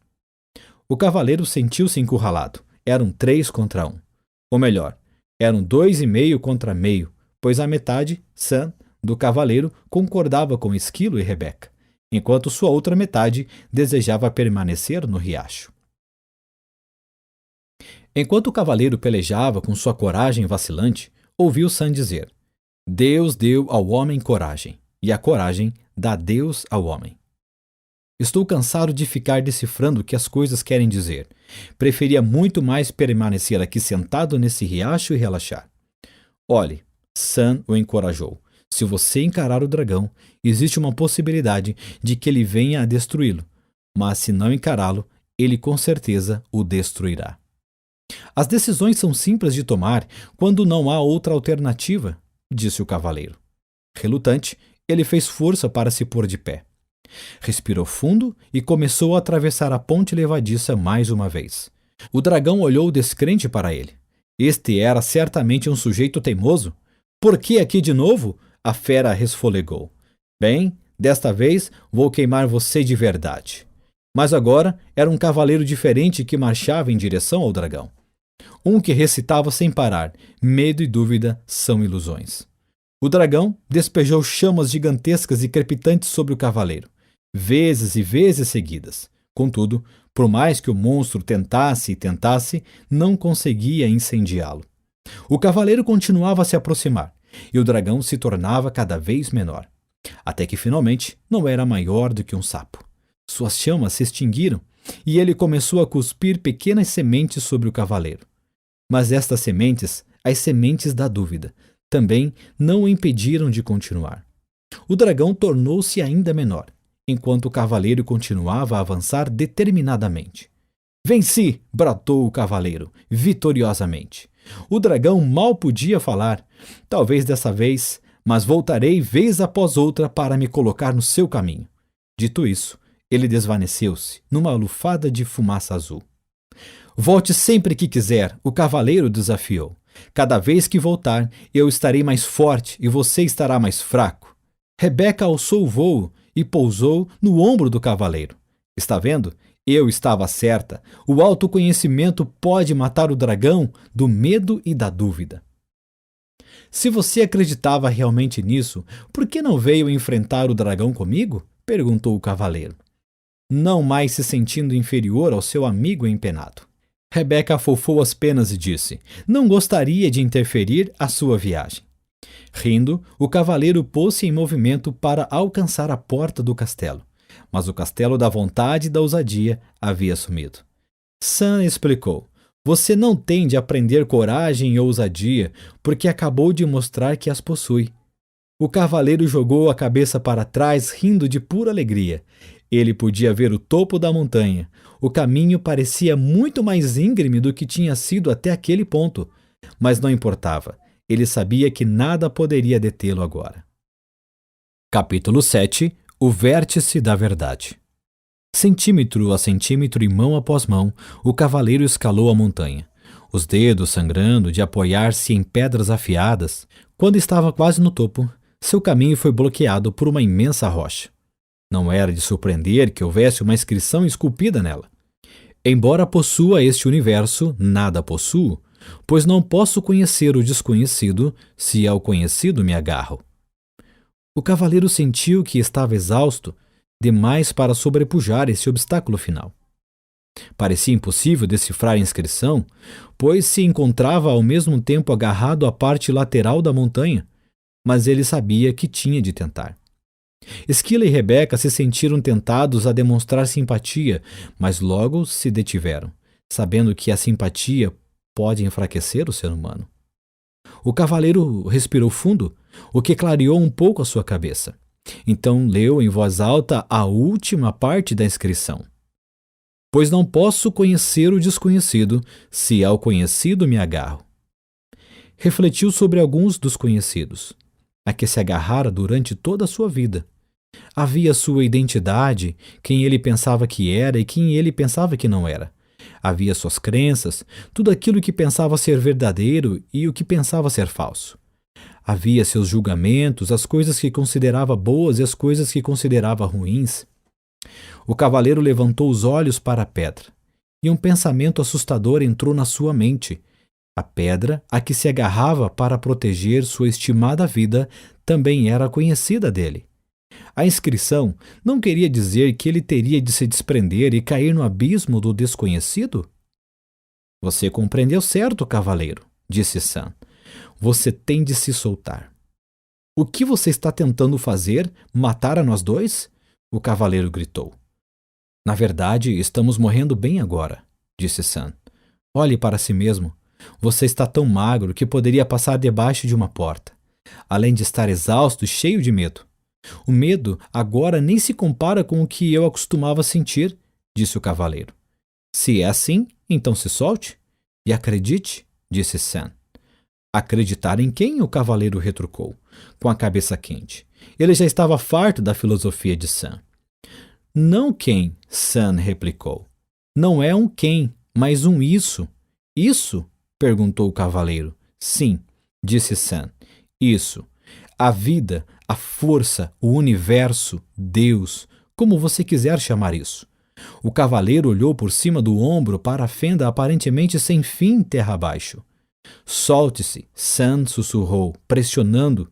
O cavaleiro sentiu-se encurralado. Eram 3 contra 1. Ou melhor, eram 2,5 contra meio, pois a metade, Sam, do cavaleiro concordava com Esquilo e Rebeca, enquanto sua outra metade desejava permanecer no riacho. Enquanto o cavaleiro pelejava com sua coragem vacilante, ouviu Sam dizer: "Deus deu ao homem coragem, e a coragem dá Deus ao homem." Estou cansado de ficar decifrando o que as coisas querem dizer. Preferia muito mais permanecer aqui sentado nesse riacho e relaxar. "Olhe", Sam o encorajou. "Se você encarar o dragão, existe uma possibilidade de que ele venha a destruí-lo. Mas se não encará-lo, ele com certeza o destruirá." "As decisões são simples de tomar quando não há outra alternativa", disse o cavaleiro. Relutante, ele fez força para se pôr de pé. Respirou fundo e começou a atravessar a ponte levadiça mais uma vez. O dragão olhou descrente para ele. Este era certamente um sujeito teimoso. "Por que aqui de novo?" a fera resfolegou. "Bem, desta vez vou queimar você de verdade." Mas agora era um cavaleiro diferente que marchava em direção ao dragão. Um que recitava sem parar: "Medo e dúvida são ilusões." O dragão despejou chamas gigantescas e crepitantes sobre o cavaleiro, vezes e vezes seguidas. Contudo, por mais que o monstro tentasse e tentasse, não conseguia incendiá-lo. O cavaleiro continuava a se aproximar, e o dragão se tornava cada vez menor, até que finalmente não era maior do que um sapo. Suas chamas se extinguiram, e ele começou a cuspir pequenas sementes sobre o cavaleiro. Mas estas sementes, as sementes da dúvida, também não o impediram de continuar. O dragão tornou-se ainda menor, enquanto o cavaleiro continuava a avançar determinadamente. "Venci!" bradou o cavaleiro, vitoriosamente. O dragão mal podia falar. "Talvez dessa vez, mas voltarei vez após outra para me colocar no seu caminho." Dito isso, ele desvaneceu-se numa lufada de fumaça azul. "Volte sempre que quiser", o cavaleiro desafiou. "Cada vez que voltar, eu estarei mais forte e você estará mais fraco." Rebeca alçou o vôo e pousou no ombro do cavaleiro. "Está vendo? Eu estava certa. O autoconhecimento pode matar o dragão do medo e da dúvida." "Se você acreditava realmente nisso, por que não veio enfrentar o dragão comigo?" perguntou o cavaleiro, não mais se sentindo inferior ao seu amigo empenado. Rebeca afofou as penas e disse: "Não gostaria de interferir a sua viagem." Rindo, o cavaleiro pôs-se em movimento para alcançar a porta do castelo, mas o castelo da vontade e da ousadia havia sumido. Sam explicou: "Você não tem de aprender coragem e ousadia, porque acabou de mostrar que as possui." O cavaleiro jogou a cabeça para trás, rindo de pura alegria. Ele podia ver o topo da montanha. O caminho parecia muito mais íngreme do que tinha sido até aquele ponto, mas não importava. Ele sabia que nada poderia detê-lo agora. Capítulo 7. O vértice da verdade. Centímetro a centímetro e mão após mão, o cavaleiro escalou a montanha, os dedos sangrando de apoiar-se em pedras afiadas. Quando estava quase no topo, seu caminho foi bloqueado por uma imensa rocha. Não era de surpreender que houvesse uma inscrição esculpida nela. Embora possua este universo, nada possuo, pois não posso conhecer o desconhecido se ao conhecido me agarro. O cavaleiro sentiu que estava exausto demais para sobrepujar esse obstáculo final. Parecia impossível decifrar a inscrição, pois se encontrava ao mesmo tempo agarrado à parte lateral da montanha, mas ele sabia que tinha de tentar. Esquila e Rebeca se sentiram tentados a demonstrar simpatia, mas logo se detiveram, sabendo que a simpatia pode enfraquecer o ser humano. O cavaleiro respirou fundo, o que clareou um pouco a sua cabeça. Então leu em voz alta a última parte da inscrição. Pois não posso conhecer o desconhecido, se ao conhecido me agarro. Refletiu sobre alguns dos conhecidos, a que se agarrara durante toda a sua vida. Havia sua identidade, quem ele pensava que era e quem ele pensava que não era. Havia suas crenças, tudo aquilo que pensava ser verdadeiro e o que pensava ser falso. Havia seus julgamentos, as coisas que considerava boas e as coisas que considerava ruins. O cavaleiro levantou os olhos para a pedra, e um pensamento assustador entrou na sua mente. A pedra a que se agarrava para proteger sua estimada vida também era conhecida dele. A inscrição não queria dizer que ele teria de se desprender e cair no abismo do desconhecido? Você compreendeu certo, cavaleiro, disse Sam. Você tem de se soltar. O que você está tentando fazer? Matar a nós dois? O cavaleiro gritou. Na verdade, estamos morrendo bem agora, disse Sam. Olhe para si mesmo. Você está tão magro que poderia passar debaixo de uma porta, além de estar exausto e cheio de medo. O medo agora nem se compara com o que eu acostumava sentir, disse o cavaleiro. Se é assim, então se solte e acredite, disse Sam. Acreditar em quem? O cavaleiro retrucou, com a cabeça quente. Ele já estava farto da filosofia de Sam. Não quem, Sam replicou. Não é um quem, mas um isso. Isso? Perguntou o cavaleiro. Sim, disse Sam. Isso. A vida, a força, o universo, Deus, como você quiser chamar isso. O cavaleiro olhou por cima do ombro para a fenda aparentemente sem fim terra abaixo. Solte-se, Sam sussurrou, pressionando.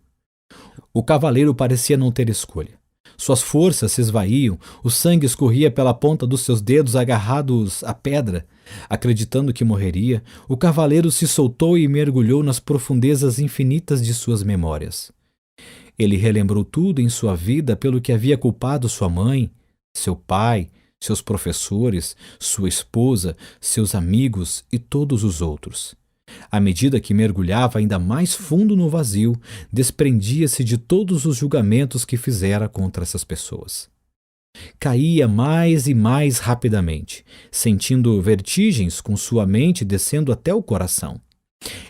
O cavaleiro parecia não ter escolha. Suas forças se esvaíam, o sangue escorria pela ponta dos seus dedos agarrados à pedra. Acreditando que morreria, o cavaleiro se soltou e mergulhou nas profundezas infinitas de suas memórias. Ele relembrou tudo em sua vida pelo que havia culpado sua mãe, seu pai, seus professores, sua esposa, seus amigos e todos os outros. À medida que mergulhava ainda mais fundo no vazio, desprendia-se de todos os julgamentos que fizera contra essas pessoas. Caía mais e mais rapidamente, sentindo vertigens com sua mente descendo até o coração.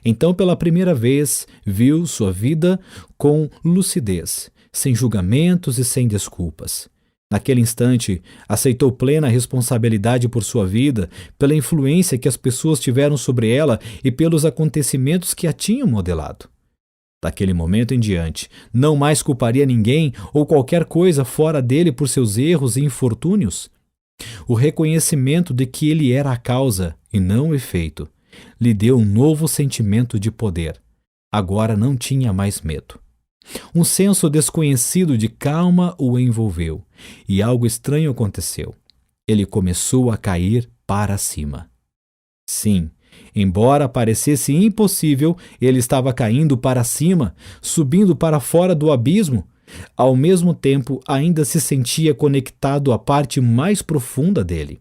Então, pela primeira vez, viu sua vida com lucidez, sem julgamentos e sem desculpas. Naquele instante, aceitou plena responsabilidade por sua vida, pela influência que as pessoas tiveram sobre ela e pelos acontecimentos que a tinham modelado. Daquele momento em diante, não mais culparia ninguém ou qualquer coisa fora dele por seus erros e infortúnios. O reconhecimento de que ele era a causa e não o efeito lhe deu um novo sentimento de poder. Agora não tinha mais medo. Um senso desconhecido de calma o envolveu, e algo estranho aconteceu. Ele começou a cair para cima. Sim, embora parecesse impossível, ele estava caindo para cima, subindo para fora do abismo. Ao mesmo tempo, ainda se sentia conectado à parte mais profunda dele.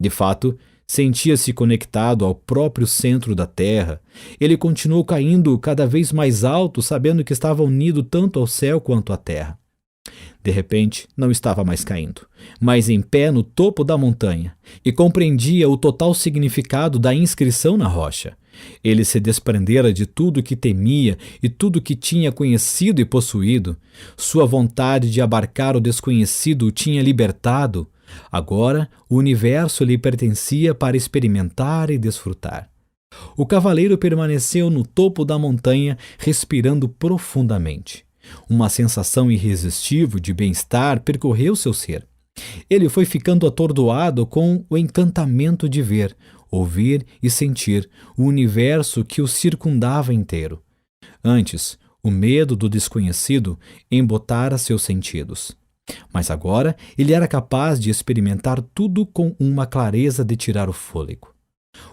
De fato, sentia-se conectado ao próprio centro da Terra. Ele continuou caindo cada vez mais alto, sabendo que estava unido tanto ao céu quanto à Terra. De repente, não estava mais caindo, mas em pé no topo da montanha, e compreendia o total significado da inscrição na rocha. Ele se desprendera de tudo que temia e tudo que tinha conhecido e possuído. Sua vontade de abarcar o desconhecido o tinha libertado. Agora, o universo lhe pertencia para experimentar e desfrutar. O cavaleiro permaneceu no topo da montanha, respirando profundamente. Uma sensação irresistível de bem-estar percorreu seu ser. Ele foi ficando atordoado com o encantamento de ver, ouvir e sentir o universo que o circundava inteiro. Antes, o medo do desconhecido embotara seus sentidos. Mas agora ele era capaz de experimentar tudo com uma clareza de tirar o fôlego.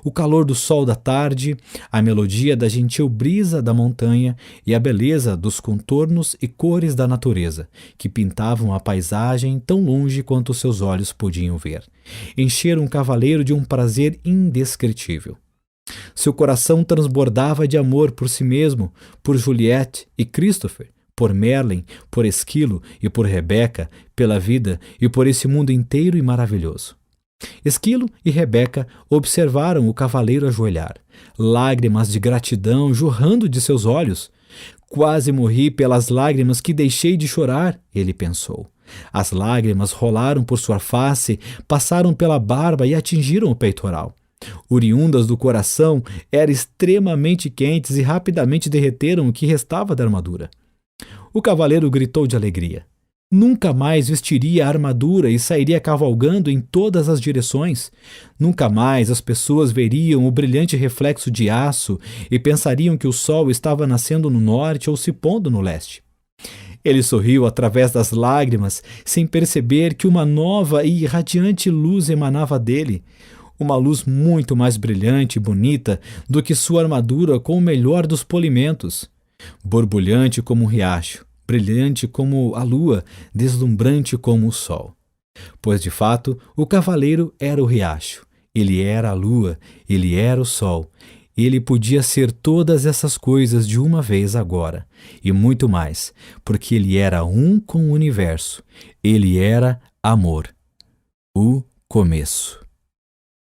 O calor do sol da tarde, a melodia da gentil brisa da montanha e a beleza dos contornos e cores da natureza, que pintavam a paisagem tão longe quanto seus olhos podiam ver, encheram o cavaleiro de um prazer indescritível. Seu coração transbordava de amor por si mesmo, por Juliette e Christopher, por Merlin, por Esquilo e por Rebeca, pela vida e por esse mundo inteiro e maravilhoso. Esquilo e Rebeca observaram o cavaleiro ajoelhar, lágrimas de gratidão jorrando de seus olhos. Quase morri pelas lágrimas que deixei de chorar, ele pensou. As lágrimas rolaram por sua face, passaram pela barba e atingiram o peitoral. Oriundas do coração, eram extremamente quentes e rapidamente derreteram o que restava da armadura. O cavaleiro gritou de alegria. Nunca mais vestiria a armadura e sairia cavalgando em todas as direções. Nunca mais as pessoas veriam o brilhante reflexo de aço e pensariam que o sol estava nascendo no norte ou se pondo no leste. Ele sorriu através das lágrimas, sem perceber que uma nova e radiante luz emanava dele. Uma luz muito mais brilhante e bonita do que sua armadura com o melhor dos polimentos. Borbulhante como um riacho, brilhante como a lua, deslumbrante como o sol. Pois, de fato, o cavaleiro era o riacho, ele era a lua, ele era o sol. Ele podia ser todas essas coisas de uma vez agora, e muito mais, porque ele era um com o universo. Ele era amor. O começo.